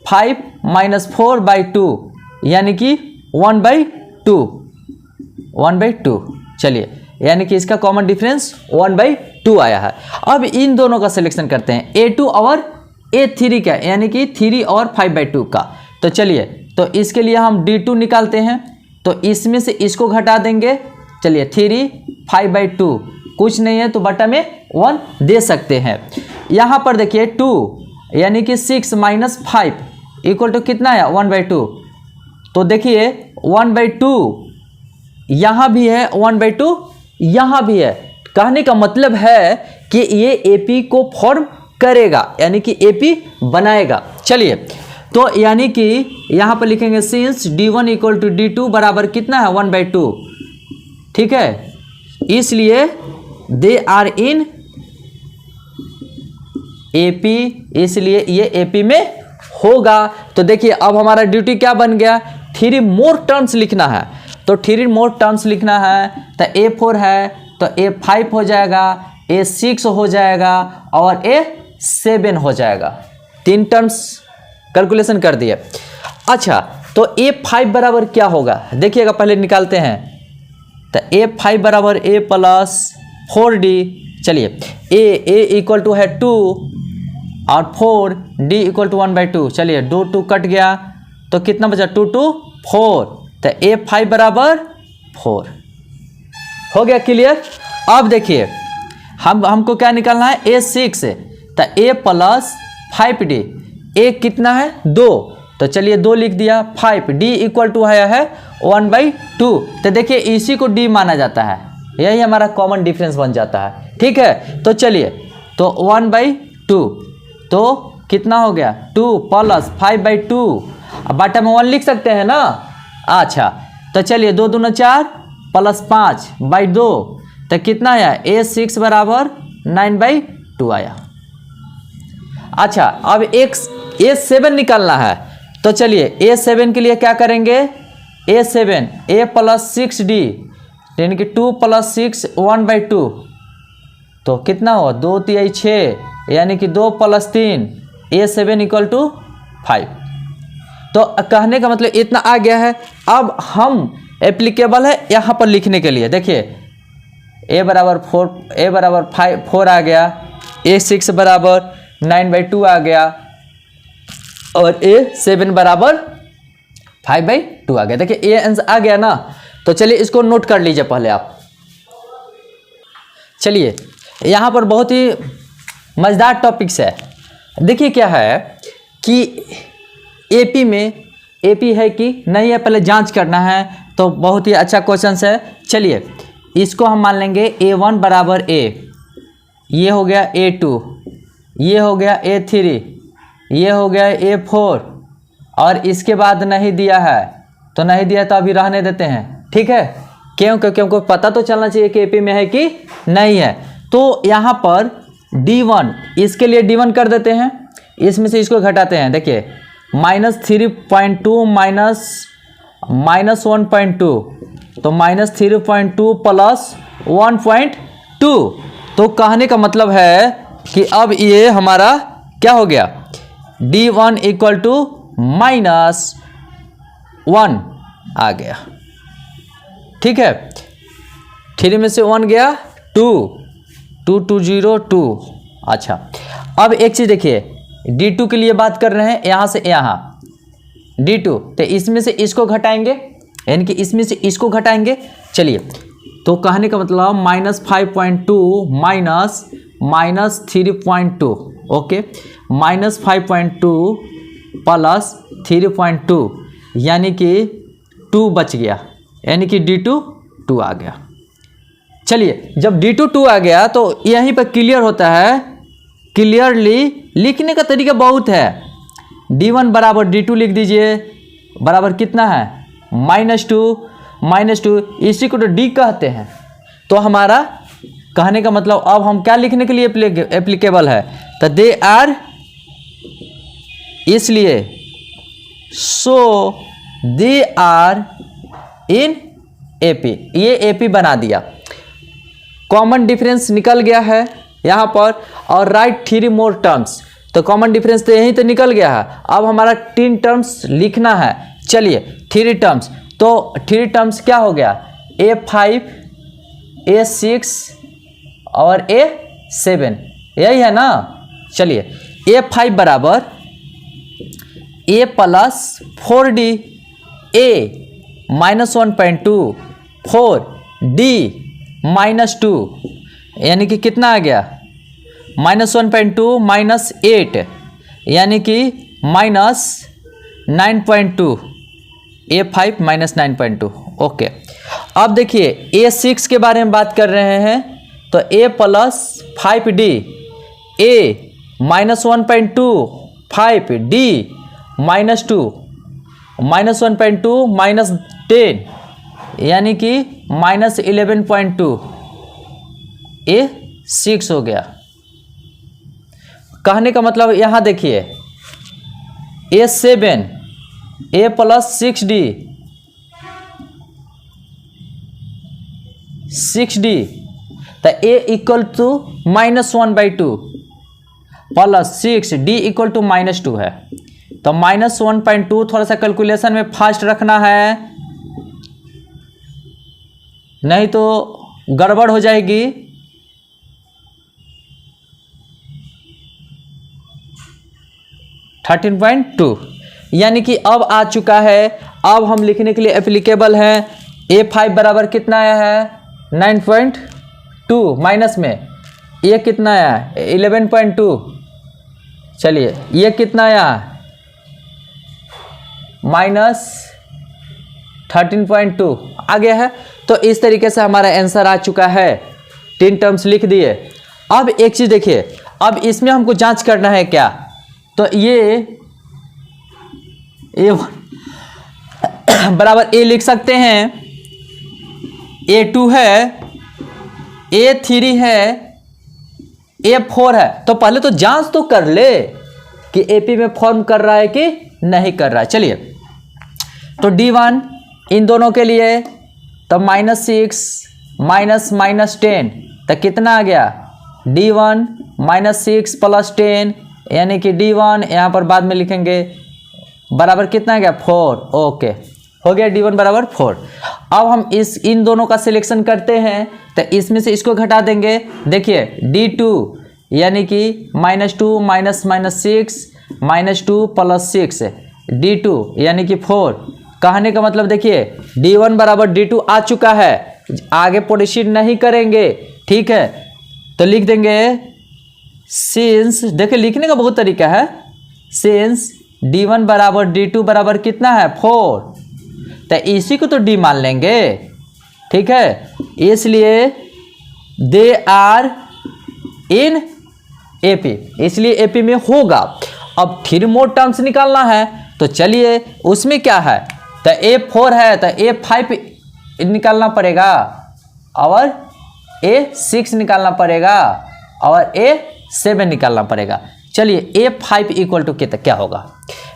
5 माइनस 4/2 यानी कि 1/2, 1/2। चलिए यानी कि इसका कॉमन डिफरेंस 1/2 आया है। अब इन दोनों का सिलेक्शन करते हैं, A2 और A3 का, यानी कि 3 और 5/2 का। तो चलिए तो इसके लिए हम D2 निकालते हैं। तो इसमें से इसको घटा देंगे। चलिए 3 5/2 कुछ नहीं है तो बटा में 1 दे सकते हैं। यहाँ पर देखिए 2 यानी कि 6 माइनस 5 इक्वल टू कितना है, 1/2। तो देखिए 1/2 यहाँ भी है, 1/2 यहाँ भी है। कहने का मतलब है कि ये AP को फॉर्म करेगा, यानी कि AP बनाएगा। चलिए तो यानी कि यहाँ पर लिखेंगे since D1 equal to D2 बराबर कितना है, 1/2। ठीक है, इसलिए दे आर इन AP, इसलिए ये AP में होगा। तो देखिए अब हमारा ड्यूटी क्या बन गया, 3 मोर टर्म्स लिखना है। तो 3 मोर टर्म्स लिखना है, तो A4 है तो A5 हो जाएगा, A6 हो जाएगा और A7 हो जाएगा। 3 टर्म्स कैलकुलेशन कर दिए। अच्छा तो A5 बराबर क्या होगा, देखिएगा पहले निकालते हैं। तो A5 बराबर A प्लस 4D। चलिए A इक्वल टू है 2 और 4, D इक्वल टू 1/2। चलिए 2 कट गया तो कितना बचा, 2 2 4। तो A5 बराबर 4 हो गया। क्लियर। अब देखिए हमको क्या निकालना है, A6। तो A प्लस 5D, A कितना है 2, तो चलिए 2 लिख दिया। 5 D इक्वल टू है 1/2। तो देखिए इसी को D माना जाता है, यही हमारा कॉमन डिफरेंस बन जाता है। ठीक है, तो चलिए तो 1/2। तो कितना हो गया 2 प्लस 5/2, अब बटा में 1 लिख सकते हैं ना। अच्छा तो चलिए 2 दूना 4 प्लस 5/2, तो कितना आया A6 बराबर 9/2 आया। अच्छा अब A7 निकालना है, तो चलिए A7 के लिए क्या करेंगे, A7 A प्लस 6D यानी कि 2 प्लस 6 1/2, तो कितना हो 2 3 6 यानी कि 2 प्लस 3 A7 इक्वल टू 5। तो कहने का मतलब इतना आ गया है। अब हम एप्लीकेबल है यहाँ पर लिखने के लिए, देखिए A बराबर 4 आ गया, A6 बराबर 9/2 आ गया और A7 बराबर 5/2 आ गया। देखिए ये आंसर आ गया ना। तो चलिए इसको नोट कर लीजिए पहले आप। चलिए यहाँ पर बहुत ही मज़ेदार टॉपिक्स है। देखिए क्या है कि एपी में एपी है कि नहीं है पहले जांच करना है, तो बहुत ही अच्छा क्वेश्चन है। चलिए इसको हम मान लेंगे A1 बराबर A, ये हो गया A2, ये हो गया A3, ये हो गया A4 और इसके बाद नहीं दिया है, तो नहीं दिया तो अभी रहने देते हैं, ठीक है। क्यों? क्योंकि हमको पता तो चलना चाहिए कि एपी में है कि नहीं है। तो यहाँ पर D1, इसके लिए D1 कर देते हैं, इसमें से इसको घटाते हैं। देखिए -3.2 माइनस 1.2, तो -3.2 प्लस 1.2, तो कहने का मतलब है कि अब ये हमारा क्या हो गया D1 इक्वल टू -1 आ गया, ठीक है। 3 में से 1 गया 2, 2 2 0 2। अच्छा अब एक चीज़ देखिए, D2 के लिए बात कर रहे हैं, यहाँ से यहाँ D2, तो इसमें से इसको घटाएंगे, यानी कि इसमें से इसको घटाएंगे। चलिए तो कहने का मतलब -5.2 माइनस 3.2, ओके, -5.2 प्लस 3.2 यानी कि 2 बच गया, यानी कि D2 2 आ गया। चलिए जब D2 2 आ गया तो यहीं पर क्लियर होता है, क्लियरली लिखने का तरीका बहुत है। D1 बराबर D2 लिख दीजिए, बराबर कितना है -2 इसी को तो D कहते हैं। तो हमारा कहने का मतलब अब हम क्या लिखने के लिए एप्लीकेबल है, तो दे आर, इसलिए सो दे आर इन एपी, ये एपी बना दिया। कॉमन डिफरेंस निकल गया है यहाँ पर, और राइट 3 मोर टर्म्स, तो कॉमन डिफरेंस तो यहीं तो निकल गया है। अब हमारा 3 टर्म्स लिखना है। चलिए 3 टर्म्स, तो 3 टर्म्स क्या हो गया A5 A6 और A7, यही है ना। चलिए A5 बराबर A plus 4D A -1.2 4D -2, यानी कि कितना आ गया -1.2 -8 यानी कि -9.2, A5 -9.2, ओके। अब देखिए A6 के बारे में बात कर रहे हैं, तो A plus 5D A -1.2 5D -2 -1.2 -10 यानी कि -11.2 A6 हो गया। कहने का मतलब यहाँ देखिए A7 A प्लस 6D तो A equal to -1/2 plus 6D equal to -2 है, तो -1.2 थोड़ा सा कैलकुलेशन में फास्ट रखना है, नहीं तो गड़बड़ हो जाएगी। (13.2) यानी कि अब आ चुका है। अब हम लिखने के लिए एप्लीकेबल है। A5 बराबर कितना आया है 9.2, माइनस में ये कितना आया 11.2। चलिए ये कितना आया -13.2 आ गया है। तो इस तरीके से हमारा आंसर आ चुका है। 3 टर्म्स लिख दिए। अब एक चीज़ देखिए, अब इसमें हमको जांच करना है क्या, तो ये A1 बराबर A लिख सकते हैं, A2 है, A3 है, A4 है। तो पहले तो जांच तो कर ले कि AP में फॉर्म कर रहा है कि नहीं कर रहा है। चलिए, तो D1 इन दोनों के लिए तो -6 -10 तो कितना आ गया, D1 -6 + 10 यानी कि D1 यहाँ पर बाद में लिखेंगे बराबर कितना आ गया 4। ओके, हो गया D1 बराबर 4। अब हम इन दोनों का सिलेक्शन करते हैं तो इसमें से इसको घटा देंगे। देखिए D2 यानी कि -2 -6 +2 +6 D2 यानी कि 4। कहने का मतलब देखिए D1 बराबर D2 आ चुका है, आगे प्रोसीड नहीं करेंगे, ठीक है। तो लिख देंगे सिंस, देखिए लिखने का बहुत तरीका है, सिंस D1 बराबर D2 बराबर कितना है 4, तो इसी को तो D मान लेंगे, ठीक है। इसलिए दे आर इन AP, इसलिए AP में होगा। अब 3 मोर टर्म्स निकालना है, तो चलिए उसमें क्या है, तो A4 है तो A5 निकालना पड़ेगा और A6 निकालना पड़ेगा और A7 निकालना पड़ेगा। चलिए A5 इक्वल टू क्या होगा,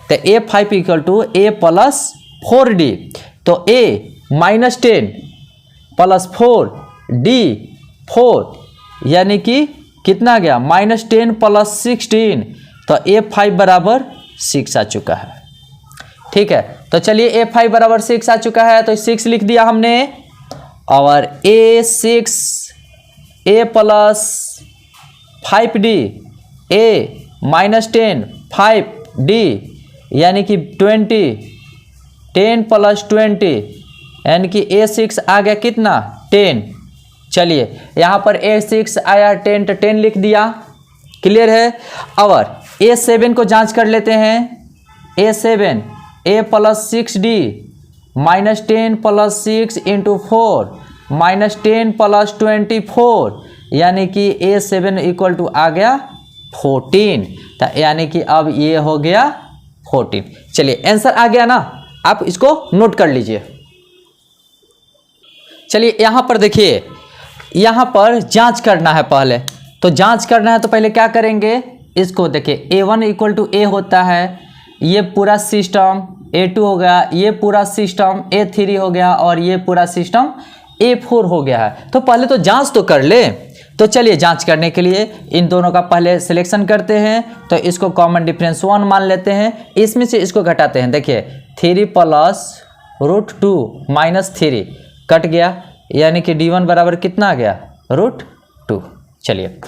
तो A5 equal to A + 4D, तो A -10 + 4 D 4 यानी कि कितना आ गया -10 + 16, तो A5 बराबर 6 आ चुका है, ठीक है। तो चलिए A5 बराबर 6 आ चुका है, तो 6 लिख दिया हमने, और A6 A + 5D A -10 5D यानी कि 20 10 + 20 यानी कि A6 आ गया कितना 10। चलिए यहाँ पर A6 आया 10 तो 10 लिख दिया, क्लियर है। और A7 को जांच कर लेते हैं, A7 A + 6D -10 + 6 × 4 -10 + 24 यानी कि A7 इक्वल टू आ गया 14, तो यानी कि अब ये हो गया 14। चलिए आंसर आ गया ना, आप इसको नोट कर लीजिए। चलिए यहाँ पर देखिए, यहाँ पर जांच करना है पहले, तो जांच करना है तो पहले क्या करेंगे, इसको देखिए A1 इक्वल टू A होता है, ये पूरा सिस्टम A2 हो गया, ये पूरा सिस्टम A3 हो गया और ये पूरा सिस्टम A4 हो गया है। तो पहले तो जांच तो कर ले। तो चलिए जांच करने के लिए इन दोनों का पहले सिलेक्शन करते हैं, तो इसको कॉमन डिफरेंस 1 मान लेते हैं, इसमें से इसको घटाते हैं। देखिए 3 + √2 - 3 कट गया, यानी कि D1 बराबर कितना आ गया √2। चलिए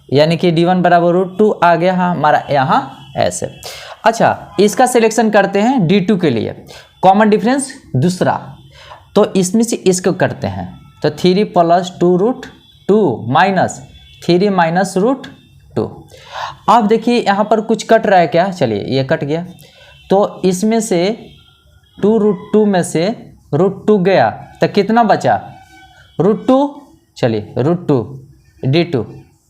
यानी कि D1 बराबर √2 आ गया हमारा यहाँ ऐसे। अच्छा, इसका सिलेक्शन करते हैं D2 के लिए, कॉमन डिफरेंस दूसरा, तो इसमें से इसको करते हैं, तो 3 + 2√2 - 3 - √2। अब देखिए यहाँ पर कुछ कट रहा है क्या, चलिए ये कट गया, तो इसमें से 2√2 में से √2 गया तो कितना बचा √2। चलिए √2 D2,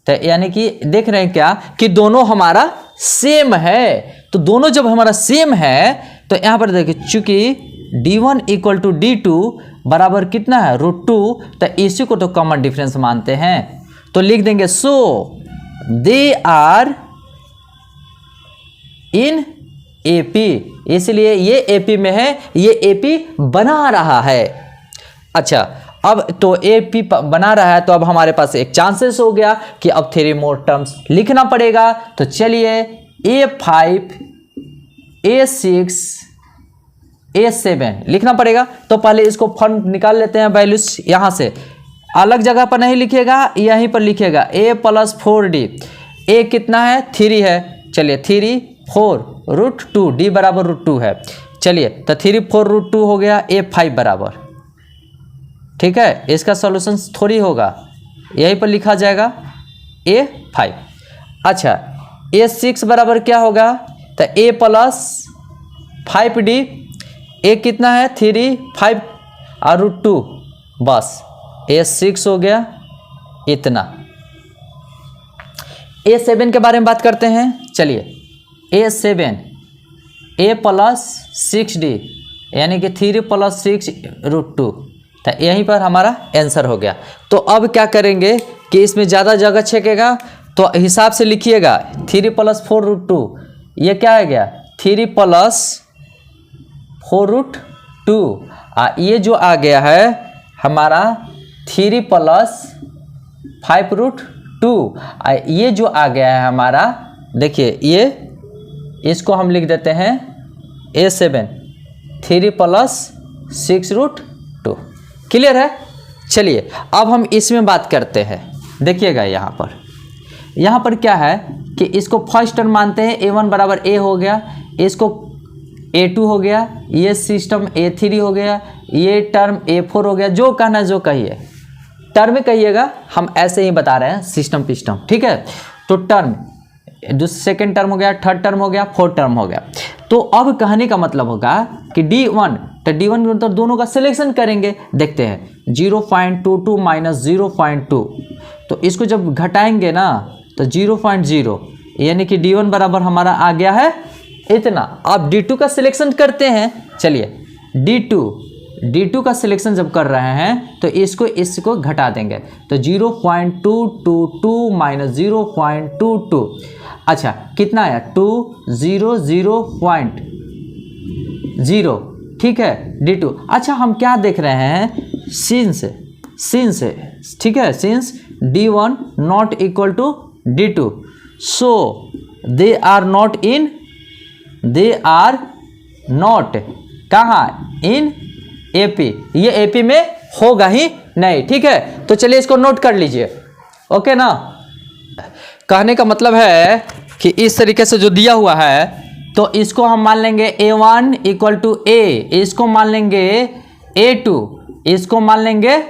तो यानी कि देख रहे हैं क्या कि दोनों हमारा सेम है। तो दोनों जब हमारा सेम है तो यहाँ पर देखिए चूंकि D1 इक्वल टू D2 बराबर कितना है √2, तो इसी को तो कॉमन डिफरेंस मानते हैं, तो लिख देंगे सो दे आर इन AP, इसलिए ये AP में है, ये AP बना रहा है। अच्छा, अब तो AP बना रहा है, तो अब हमारे पास एक चांसेस हो गया कि अब 3 मोर टर्म्स लिखना पड़ेगा। तो चलिए A5 A6 A7 लिखना पड़ेगा, तो पहले इसको फॉर्म निकाल लेते हैं, वैल्यूज यहाँ से अलग जगह पर नहीं लिखिएगा, यहीं पर लिखिएगा A + 4D, A कितना है 3 है, चलिए 3 4 √2 D बराबर √2 है। चलिए तो 3 4 √2 हो गया A5 बराबर, ठीक है, इसका सॉल्यूशन थोड़ी होगा, यहीं पर लिखा जाएगा A5। अच्छा, A6 बराबर क्या होगा, तो A + 5D, A कितना है 3 5 और √2, बस A6 हो गया इतना। A7 के बारे में बात करते हैं, चलिए A7 A प्लस 6D यानी कि 3 + 6√2। तो यहीं पर हमारा आंसर हो गया। तो अब क्या करेंगे कि इसमें ज़्यादा जगह छेकेगा तो हिसाब से लिखिएगा 3 + 4√2 ये क्या आ गया 3 + 4√2। ये जो आ गया है हमारा 3 + 5√2। ये जो आ गया है हमारा देखिए ये इसको हम लिख देते हैं A7 3 + 6√2। क्लियर है। चलिए अब हम इसमें बात करते हैं। देखिएगा यहाँ पर क्या है कि इसको फर्स्ट टर्म मानते हैं A1 = A हो गया, इसको A2 हो गया, ये सिस्टम A3 हो गया, ये टर्म A4 हो गया। जो कहना जो कहिए टर्म कहिएगा, हम ऐसे ही बता रहे हैं सिस्टम पिस्टम। ठीक है। तो टर्म जो सेकेंड टर्म हो गया, थर्ड टर्म हो गया, फोर्थ टर्म हो गया। तो अब कहने का मतलब होगा कि D1 तो D1 के अंदर दोनों का सिलेक्शन करेंगे। देखते हैं 0.22 - 0.2 तो इसको जब घटाएंगे ना तो 0.0 यानी कि D1 बराबर हमारा आ गया है इतना। अब D2 का सिलेक्शन करते हैं। चलिए D2 का सिलेक्शन जब कर रहे हैं तो इसको घटा देंगे तो 0.222 - 0.22 अच्छा कितना आया 200.0। ठीक है D2। अच्छा हम क्या देख रहे हैं सिंस ठीक है since D1 not equal to D2 so they are not कहाँ इन AP। ये AP में होगा ही नहीं। ठीक है। तो चलिए इसको नोट कर लीजिए। ओके ना। कहने का मतलब है कि इस तरीके से जो दिया हुआ है तो इसको हम मान लेंगे A1 = A, इसको मान लेंगे A2, इसको मान लेंगे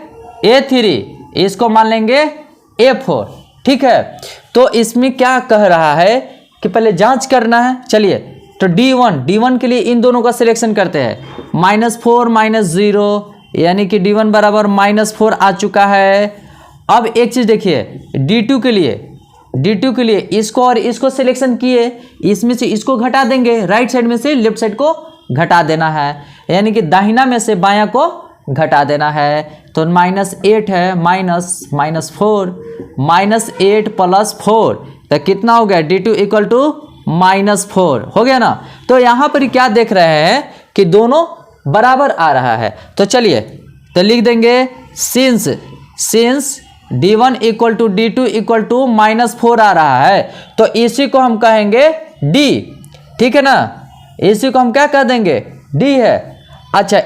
A3, इसको मान लेंगे A4। ठीक है। तो इसमें क्या कह रहा है कि पहले जांच करना है। चलिए तो D1 के लिए इन दोनों का सिलेक्शन करते हैं -4 - 0 यानी कि D1 बराबर -4 आ चुका है। अब एक चीज़ देखिए D2 के लिए इसको और इसको सिलेक्शन किए, इसमें से इसको घटा देंगे, राइट साइड में से लेफ्ट साइड को घटा देना है यानी कि दाहिना में से बायां को घटा देना है। तो -8 है -4 -8 + 4 तो कितना हो गया D2 = -4 हो गया ना। तो यहाँ पर क्या देख रहे हैं कि दोनों बराबर आ रहा है। तो चलिए तो लिख देंगे सिंस D1 = D2 = -4 आ रहा है तो इसी को हम कहेंगे D। ठीक है ना। इसी को हम क्या कह देंगे D है। अच्छा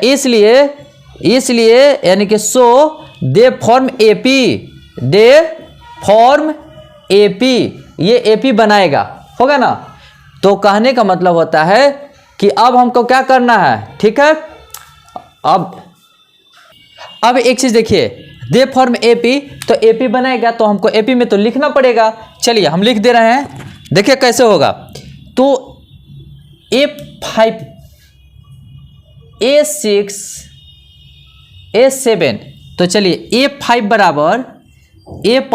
इसलिए यानी कि सो दे फॉर्म AP ये AP बनाएगा। होगा ना। तो कहने का मतलब होता है कि अब हमको क्या करना है। ठीक है। अब एक चीज देखिए दे फॉर्म AP तो AP बनाएगा तो हमको AP में तो लिखना पड़ेगा। चलिए हम लिख दे रहे हैं। देखिए कैसे होगा। तो A5 A6 A7 तो चलिए A5 बराबर A +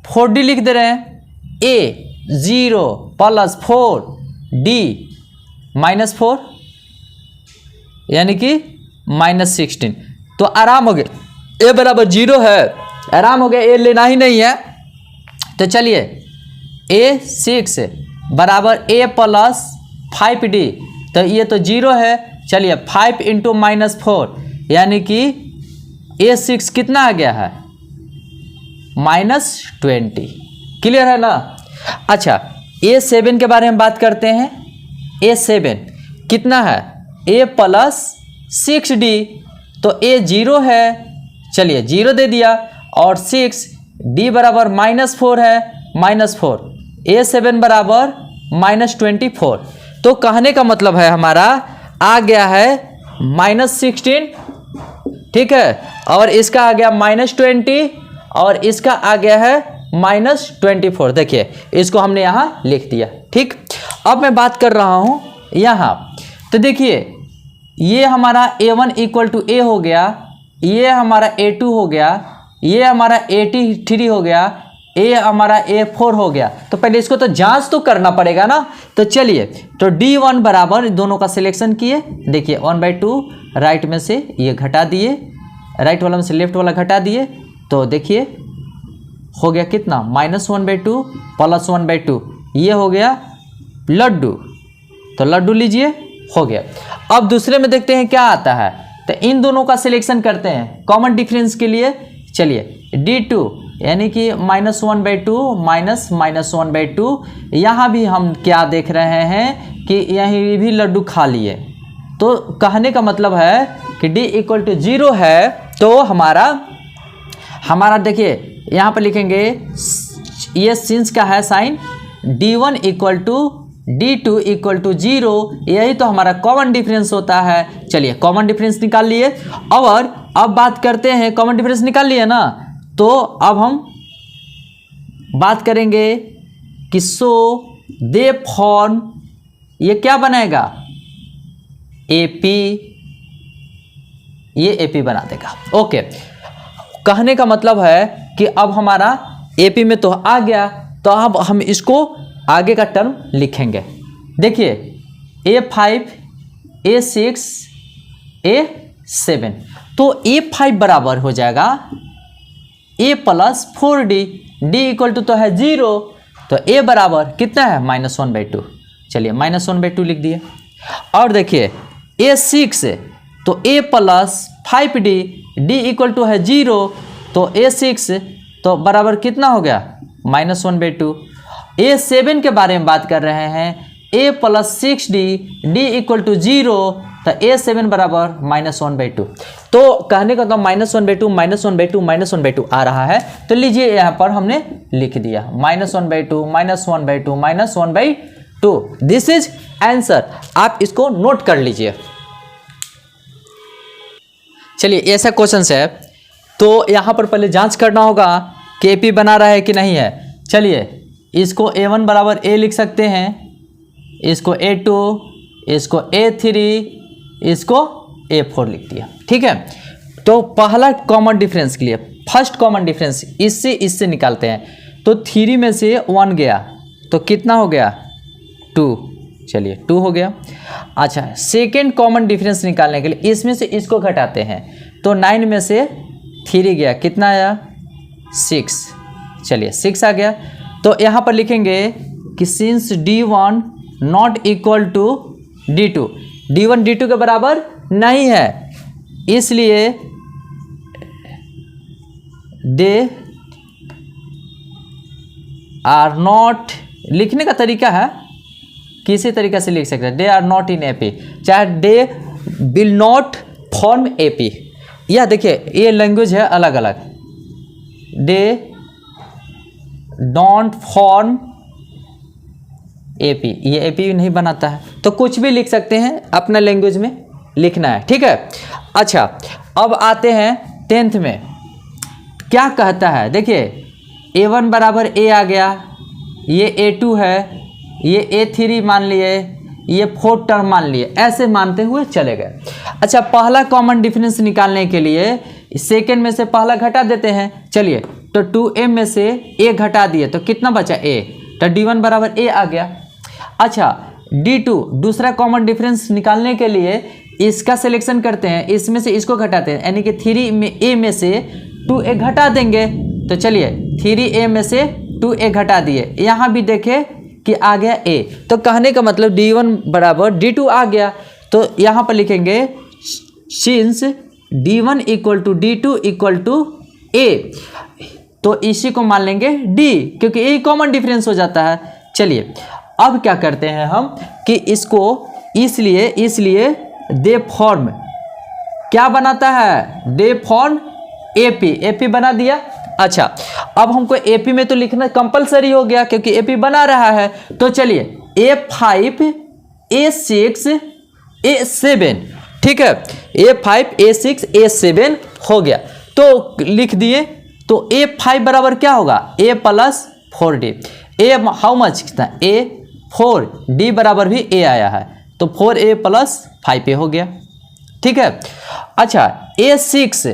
4D लिख दे रहे हैं। A0 + 4D -4 यानी कि -16 तो आराम हो गया। A बराबर 0 है, आराम हो गया, A लेना ही नहीं है। तो चलिए A6 बराबर A + 5D तो ये तो 0 है। चलिए 5 × -4 यानी कि A6 कितना आ गया है -20। क्लियर है ना। अच्छा A7 के बारे में बात करते हैं। A7 कितना है A + 6D तो A 0 है। चलिए 0 दे दिया और 6D बराबर -4 है -4 A7 बराबर -24। तो कहने का मतलब है हमारा आ गया है -16। ठीक है। और इसका आ गया -20 और इसका आ गया है -24। देखिए इसको हमने यहाँ लिख दिया। ठीक। अब मैं बात कर रहा हूँ यहाँ। तो देखिए ये हमारा A1 = A हो गया, ये हमारा A2 हो गया, ये हमारा A3 हो गया, ए हमारा A4 हो गया, तो पहले इसको तो जांच तो करना पड़ेगा ना। तो चलिए, तो D1 बराबर दोनों का सिलेक्शन किए, देखिए 1/2 राइट में से ये घटा दिए, राइट वाला में से लेफ्ट वाला घटा दिए, तो देखिए हो गया कितना, -1/2 + 1/2, ये हो गया लड्डू। तो लड्डू लीजिए, हो गया। अब दूसरे में देखते हैं क्या आता है, तो इन दोनों का सिलेक्शन करते हैं कॉमन डिफरेंस के लिए। चलिए D2 यानी कि -1/2 -1/2, यहाँ भी हम क्या देख रहे हैं कि यहीं भी लड्डू खा लिए। तो कहने का मतलब है कि D = 0 है, तो हमारा देखिए यहाँ पर लिखेंगे, ये सिंस का है साइन, D1 = D2 = 0, यही तो हमारा कॉमन डिफरेंस होता है। चलिए कॉमन डिफरेंस निकाल लिए, और अब बात करते हैं, कॉमन डिफरेंस निकाल लिए ना, तो अब हम बात करेंगे कि सो दे फॉर्म, ये क्या बनाएगा, AP, ये AP बना देगा। ओके, कहने का मतलब है कि अब हमारा AP में तो आ गया, तो अब हम इसको आगे का टर्म लिखेंगे। देखिए A5 A6 A7, तो A5 बराबर हो जाएगा A + 4D, D = तो है 0, तो A बराबर कितना है, -1/2। चलिए -1/2 लिख दिए। और देखिए A6, तो A + 5D, D = तो है 0, तो A6 तो बराबर कितना हो गया, -1/2। A7 के बारे में बात कर रहे हैं, A + 6D, D = 0, तो A7 बराबर -1/2। तो कहने का तो -1/2 -1/2 -1/2 आ रहा है, तो लीजिए यहाँ पर हमने लिख दिया -1/2 -1/2 -1/2, दिस इज आंसर। आप इसको नोट कर लीजिए। चलिए ऐसा क्वेश्चन है, तो यहाँ पर पहले जांच करना होगा कि AP बना रहा है कि नहीं है। चलिए इसको A1 बराबर A लिख सकते हैं, इसको A2, इसको A3, इसको A4 लिख दिया, ठीक है। तो पहला कॉमन डिफरेंस के लिए, फर्स्ट कॉमन डिफरेंस इससे निकालते हैं। तो 3 में से 1 गया, तो कितना हो गया, 2। चलिए 2 हो गया। अच्छा, सेकेंड कॉमन डिफरेंस निकालने के लिए इसमें से इसको घटाते हैं, तो 9 में से 3 गया, कितना आया, 6। चलिए 6 आ गया। तो यहाँ पर लिखेंगे कि since D1 not equal to D2, D1 D2 के बराबर नहीं है, इसलिए दे आर नॉट, लिखने का तरीका है किसी तरीके से लिख सकते हैं, they are not in AP, चाहे they will not form AP। यह देखिए ये लैंग्वेज है अलग अलग, दे डोंट फॉर्म AP, ये AP नहीं बनाता है, तो कुछ भी लिख सकते हैं, अपना लैंग्वेज में लिखना है, ठीक है। अच्छा, अब आते हैं 10th में, क्या कहता है, देखिए A1 बराबर A आ गया, ये A2 है, ये A3 मान लिए, ये 4 टर्म मान लिए, ऐसे मानते हुए चले गए। अच्छा, पहला कॉमन डिफरेंस निकालने के लिए सेकेंड में से पहला घटा देते हैं। चलिए, तो 2M में से A घटा दिए, तो कितना बचा, A, तो D1 बराबर A आ गया। अच्छा, D2 दूसरा कॉमन डिफरेंस निकालने के लिए इसका सिलेक्शन करते हैं, इसमें से इसको घटाते हैं, यानी कि 3A में से 2A घटा देंगे। तो चलिए 3A में से 2A घटा दिए, यहाँ भी देखें कि आ गया A, तो कहने का मतलब D1 बराबर D2 आ गया। तो यहाँ पर लिखेंगे सिंस D1 = D2 = A, तो इसी को मान लेंगे D, क्योंकि ये कॉमन डिफरेंस हो जाता है। चलिए अब क्या करते हैं हम कि इसको इसलिए दे फॉर्म क्या बनाता है, दे फॉर्म AP बना दिया। अच्छा, अब हमको AP में तो लिखना कंपलसरी हो गया, क्योंकि AP बना रहा है। तो चलिए A5 A6 A7, ठीक है, A5 A6 A7 हो गया, तो लिख दिए। तो A5 बराबर क्या होगा, A + 4D, A how much, कितना, A4, D बराबर भी A आया है, तो 4A + 5A हो गया, ठीक है। अच्छा, A6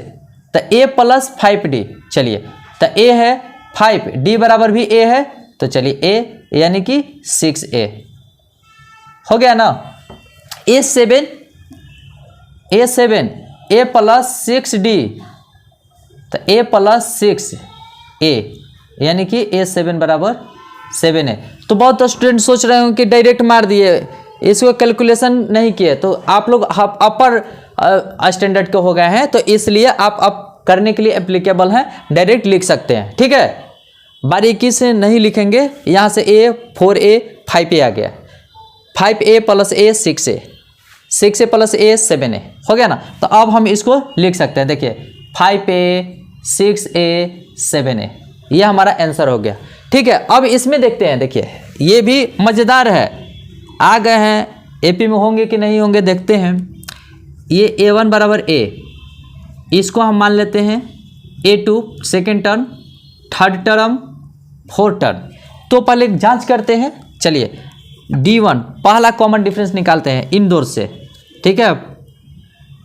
तो A + 5D, चलिए तो A है 5, डी बराबर भी ए है, तो चलिए ए यानी कि 6a हो गया ना। A7 a प्लस 6d, तो a प्लस 6a यानी कि A7 बराबर 7 है। तो बहुत स्टूडेंट सोच रहे हो कि डायरेक्ट मार दिए, इसको कैलकुलेशन नहीं किए, तो आप लोग अपर स्टैंडर्ड के हो गए हैं, तो इसलिए आप अब करने के लिए एप्लीकेबल हैं, डायरेक्ट लिख सकते हैं। ठीक है, बारीकी से नहीं लिखेंगे। यहाँ से a 4a 5a आ गया, 5a plus a 6a, 6a plus a 7a हो गया ना। तो अब हम इसको लिख सकते हैं, देखिए 5a 6a 7a, ये हमारा आंसर हो गया। ठीक है, अब इसमें देखते हैं, देखिए ये भी मज़ेदार है, आ गए हैं एपी में होंगे कि नहीं होंगे देखते हैं। ये a1 बराबर a, इसको हम मान लेते हैं a2 second term, third term, fourth term. तो पहले जांच करते हैं, चलिए d1 पहला कॉमन डिफरेंस निकालते हैं इन दो से। ठीक है,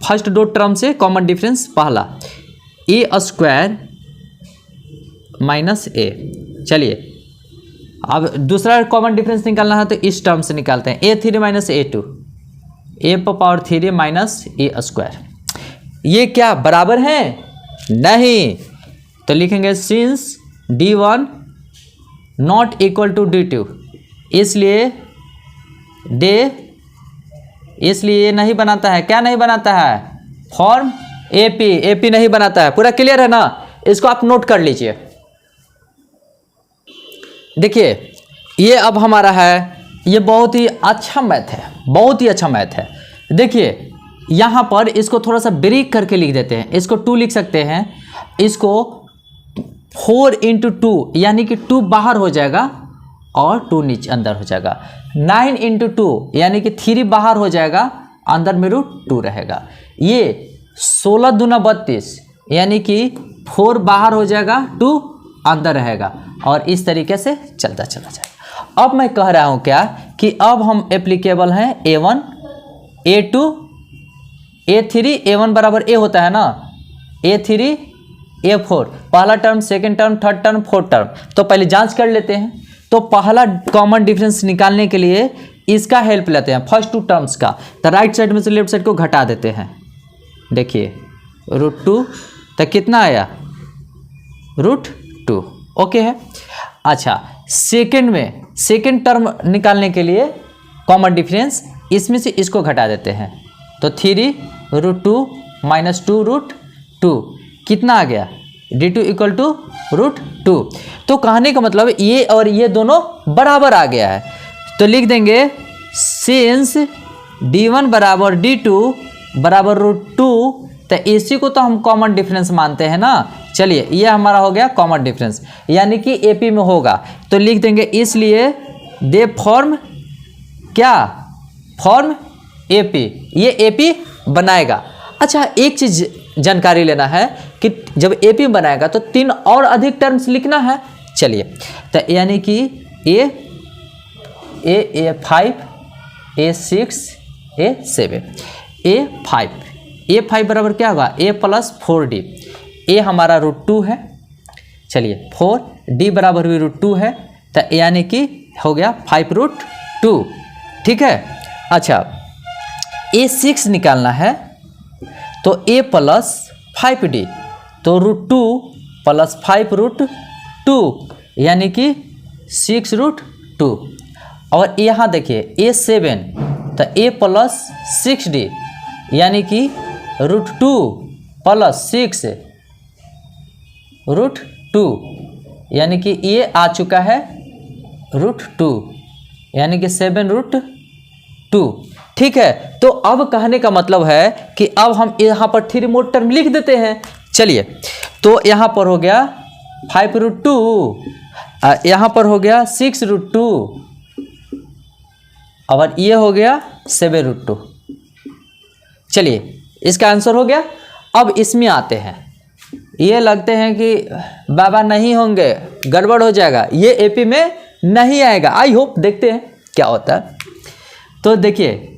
फर्स्ट दो टर्म से कॉमन डिफरेंस पहला a स्क्वायर माइनस a। चलिए अब दूसरा कॉमन डिफरेंस निकालना है, तो इस टर्म से निकालते हैं a3 minus a2, a power 3 minus a square. ये क्या बराबर है? नहीं, तो लिखेंगे since d1 not equal to d2, इसलिए ये नहीं बनाता है। क्या नहीं बनाता है? फॉर्म एपी नहीं बनाता है। पूरा क्लियर है ना? इसको आप नोट कर लीजिए। देखिए ये अब हमारा है, ये बहुत ही अच्छा मैथ है, बहुत ही अच्छा मैथ है। देखिए यहाँ पर इसको थोड़ा सा ब्रेक करके लिख देते हैं, इसको 2 लिख सकते हैं, इसको 4 इंटू 2 यानी कि 2 बाहर हो जाएगा और 2 नीचे अंदर हो जाएगा। 9 इंटू 2 यानी कि 3 बाहर हो जाएगा, अंदर में √2 रहेगा। ये 16 दूना 32 यानी कि 4 बाहर हो जाएगा, 2 अंदर रहेगा, और इस तरीके से चलता चला जाएगा। अब मैं कह रहा हूँ क्या कि अब हम एप्लीकेबल हैं a1 a2 a3, a1 बराबर a होता है ना, a3 a4, पहला term, second term, third term, fourth term. तो पहले जांच कर लेते हैं। तो पहला कॉमन डिफरेंस निकालने के लिए इसका हेल्प लेते हैं, फर्स्ट 2 टर्म्स का। तो राइट साइड में से लेफ्ट साइड को घटा देते हैं। देखिए √2, तो कितना आया? √2। ओके है। अच्छा, सेकेंड में सेकेंड टर्म निकालने के लिए कॉमन डिफरेंस, इसमें से इसको घटा देते हैं, तो 3 √2 माइनस 2 √2 कितना आ गया? d2 equal to √2। तो कहने का मतलब ये और ये दोनों बराबर आ गया है। तो लिख देंगे सिंस d1 बराबर d2 बराबर √2, तो इसी को तो हम कॉमन डिफरेंस मानते हैं ना। चलिए ये हमारा हो गया कॉमन डिफरेंस, यानी कि एपी में होगा। तो लिख देंगे इसलिए दे फॉर्म क्या? फॉर्म एपी, ये एपी बनाएगा। अच्छा, एक चीज़ जानकारी लेना है कि जब एपी बनाएगा तो 3 और अधिक टर्म्स लिखना है। चलिए, तो यानी कि a5 a6 a7 a5 बराबर क्या होगा? a प्लस 4d, a हमारा √2 है। चलिए 4d बराबर भी √2 है, तो यानी कि हो गया 5√2। ठीक है। अच्छा, a6 निकालना है, तो a प्लस 5d, तो √2 प्लस 5√2 यानी कि 6√2। और यहाँ देखिए a7, तो a प्लस 6d यानी कि √2 प्लस 6√2 यानी कि ये आ चुका है √2 यानी कि 7√2। ठीक है। तो अब कहने का मतलब है कि अब हम यहाँ पर 3 मोड टर्म लिख देते हैं। चलिए, तो यहाँ पर हो गया 5√2, यहाँ पर हो गया 6√2, और ये हो गया 7√2। चलिए इसका आंसर हो गया। अब इसमें आते हैं, ये लगते हैं कि बाबा नहीं होंगे, गड़बड़ हो जाएगा, ये एपी में नहीं आएगा। आई होप, देखते हैं क्या होता है। तो देखिए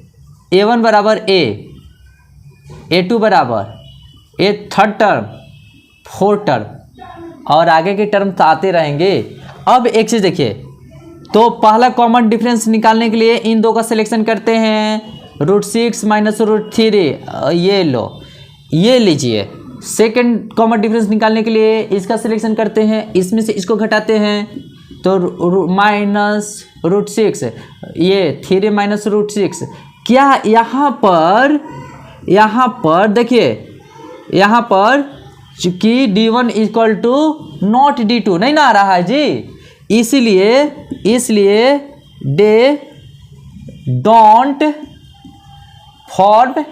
a1 बराबर a, a2 बराबर a third term, fourth term, और आगे के टर्म तो आते रहेंगे। अब एक चीज़ देखिए, तो पहला कॉमन डिफरेंस निकालने के लिए इन दो का सिलेक्शन करते हैं, √6 माइनस √3, ये लो, ये लीजिए। सेकंड कॉमन डिफरेंस निकालने के लिए इसका सिलेक्शन करते हैं, इसमें से इसको घटाते हैं, तो माइनस √6, ये 3 माइनस √6। क्या यहाँ पर देखिए, यहाँ पर चूँकि D1 equal to not D2 नहीं ना आ रहा है जी, इसलिए दे डोंट फॉर्म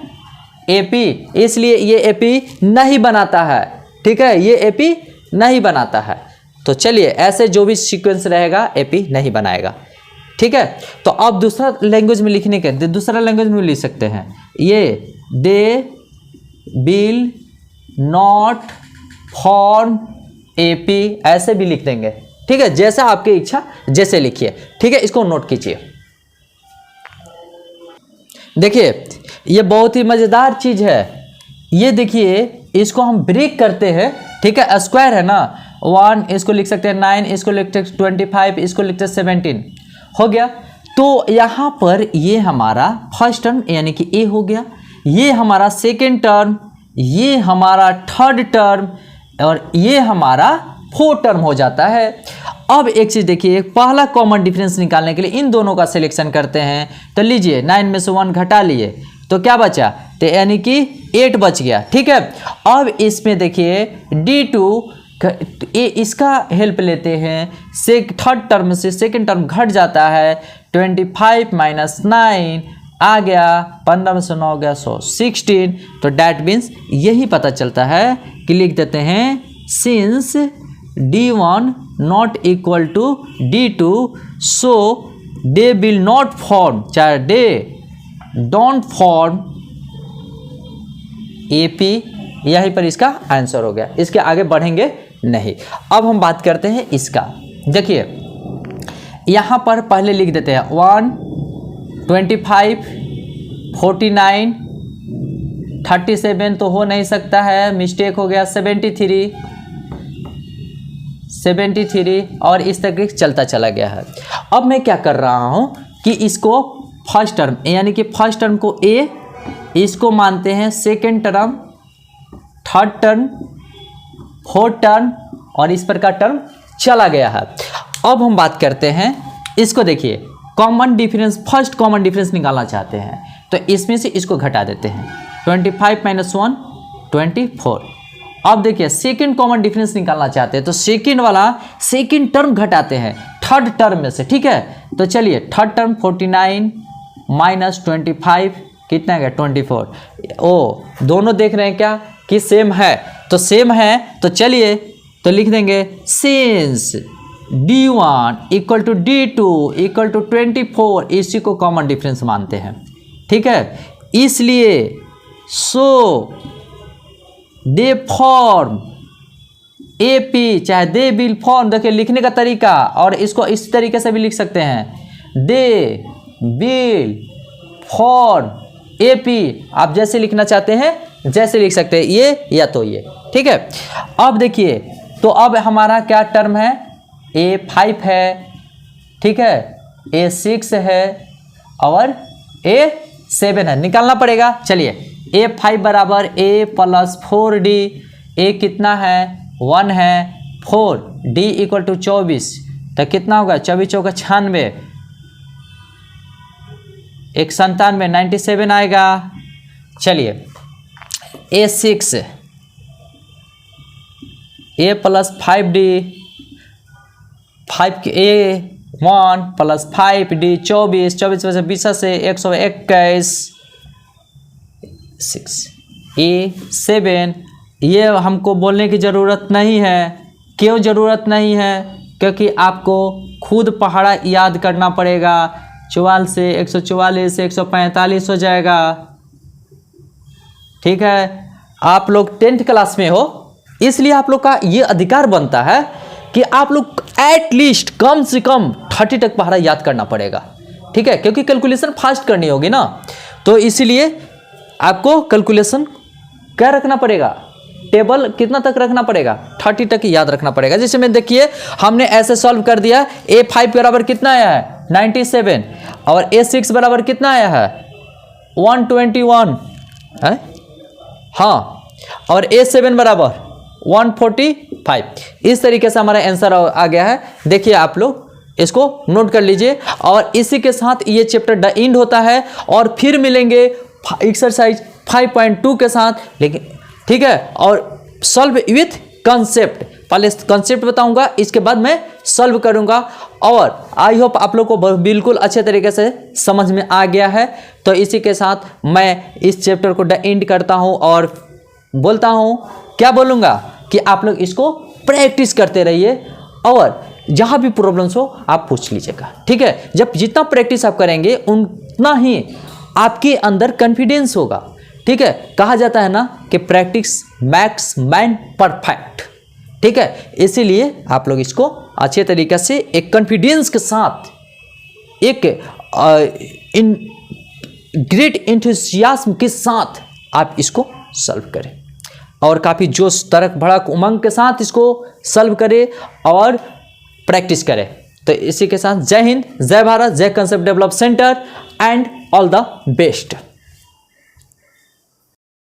एपी, इसलिए ये एपी नहीं बनाता है। ठीक है, ये एपी नहीं बनाता है। तो चलिए, ऐसे जो भी सीक्वेंस रहेगा एपी नहीं बनाएगा। ठीक है, तो अब दूसरा लैंग्वेज में लिखने के दूसरा लैंग्वेज में लिख सकते हैं, ये दे विल नॉट फॉर्म एपी, ऐसे भी लिख देंगे। ठीक है, जैसा आपकी इच्छा, जैसे लिखिए। ठीक है, इसको नोट कीजिए। देखिए, ये बहुत ही मज़ेदार चीज़ है। ये देखिए, इसको हम ब्रेक करते हैं। ठीक है, स्क्वायर है ना, 1 इसको लिख सकते हैं 9, इसको लिखते हैं 25, इसको लिखते हैं 17, हो गया। तो यहाँ पर ये हमारा फर्स्ट टर्म यानी कि ए हो गया, ये हमारा सेकेंड टर्म, ये हमारा थर्ड टर्म, और ये हमारा फोर्थ टर्म हो जाता है। अब एक चीज़ देखिए, पहला कॉमन डिफरेंस निकालने के लिए इन दोनों का सिलेक्शन करते हैं। तो लीजिए, 9 में से 1 घटा लिए तो क्या बचा, तो यानी कि 8 बच गया। ठीक है, अब इसमें देखिए D2, इसका हेल्प लेते हैं, थर्ड टर्म से सेकेंड टर्म घट जाता है, 25 माइनस 9 आ गया, 15 में से 9 गया 16। तो डैट मीन्स यही पता चलता है कि लिख देते हैं, since D1 not equal to D2 so they will not form, चाहे दे डोंट फॉर्म एपी। यहीं पर इसका आंसर हो गया, इसके आगे बढ़ेंगे नहीं। अब हम बात करते हैं इसका। देखिए, यहाँ पर पहले लिख देते हैं 1, 25, 49, 37 तो हो नहीं सकता है, मिस्टेक हो गया, 73 और इस तक चलता चला गया है। अब मैं क्या कर रहा हूँ कि इसको फर्स्ट टर्म यानी कि फर्स्ट टर्म को ए, इसको मानते हैं second term, third term, fourth term, और इस पर का टर्म चला गया है। अब हम बात करते हैं इसको। देखिए, common difference, first common difference निकालना चाहते हैं, तो इसमें से इसको घटा देते हैं, 25 माइनस 1 24। अब देखिए, सेकंड कॉमन डिफरेंस निकालना चाहते हैं, तो सेकंड वाला सेकंड टर्म घटाते हैं थर्ड टर्म में से। ठीक है, तो चलिए, थर्ड टर्म 49 माइनस 25 कितना गया, 24। ओ, दोनों देख रहे हैं क्या कि सेम है, तो सेम है, तो चलिए, तो लिख देंगे since D1 equal to D2 equal to 24, इसी को कॉमन डिफरेंस मानते हैं। ठीक है, इसलिए सो दे फॉर्म एपी, चाहे दे विल फॉर्म, देखिए लिखने का तरीका, और इसको इस तरीके से भी लिख सकते हैं, दे विल फॉर्म एपी। आप जैसे लिखना चाहते हैं जैसे लिख सकते हैं, ये या तो ये। ठीक है, अब देखिए, तो अब हमारा क्या टर्म है, A5 है, ठीक है, A6 है और A7 है, निकालना पड़ेगा। चलिए, A5 बराबर A प्लस 4D, A कितना है 1 है, 4 D इक्वल टू 24, तो कितना होगा, 24 चौका 96, 197, 97 आएगा। चलिए, A6 A plus 5D, 5 A1 plus 5D 24, 24 में 20 से 121, 6 A7। ये हमको बोलने की ज़रूरत नहीं है। क्यों ज़रूरत नहीं है, क्योंकि आपको खुद पहाड़ा याद करना पड़ेगा। 44 से 144 से 145 हो जाएगा। ठीक है, आप लोग 10th क्लास में हो, इसलिए आप लोग का ये अधिकार बनता है कि आप लोग एटलीस्ट कम से कम 30 तक पहाड़ा याद करना पड़ेगा। ठीक है, क्योंकि कैलकुलेशन फास्ट करनी होगी ना, तो इसीलिए आपको कैलकुलेशन क्या रखना पड़ेगा, टेबल कितना तक रखना पड़ेगा, 30 तक याद रखना पड़ेगा। जैसे में देखिए हमने ऐसे सॉल्व कर दिया, A5 बराबर कितना आया है 97 और A6 बराबर कितना आया है 121 है, हाँ, और A7 बराबर 145। इस तरीके से हमारा आंसर आ गया है। देखिए आप लोग इसको नोट कर लीजिए और इसी के साथ ये चैप्टर द एंड होता है और फिर मिलेंगे एक्सरसाइज 5.2 के साथ, लेकिन ठीक है, और सॉल्व विथ कंसेप्ट। पहले कंसेप्ट बताऊंगा, इसके बाद मैं सॉल्व करूंगा और आई होप आप लोग को बिल्कुल अच्छे तरीके से समझ में आ गया है। तो इसी के साथ मैं इस चैप्टर को द एंड करता हूं और बोलता हूं, क्या बोलूंगा कि आप लोग इसको प्रैक्टिस करते रहिए और जहां भी प्रॉब्लम्स हो आप पूछ लीजिएगा, ठीक है। जब जितना प्रैक्टिस आप करेंगे उतना ही आपके अंदर कॉन्फिडेंस होगा, ठीक है। कहा जाता है ना कि प्रैक्टिस मेक्स मैन परफेक्ट, ठीक है। इसीलिए आप लोग इसको अच्छे तरीके से एक कॉन्फिडेंस के साथ, एक इन ग्रेट एंथुसियाज्म के साथ आप इसको सॉल्व करें और काफ़ी जोश तड़क भड़क उमंग के साथ इसको सॉल्व करें और प्रैक्टिस करें। तो इसी के साथ जय हिंद, जय भारत, जय concept develop centre and all the best.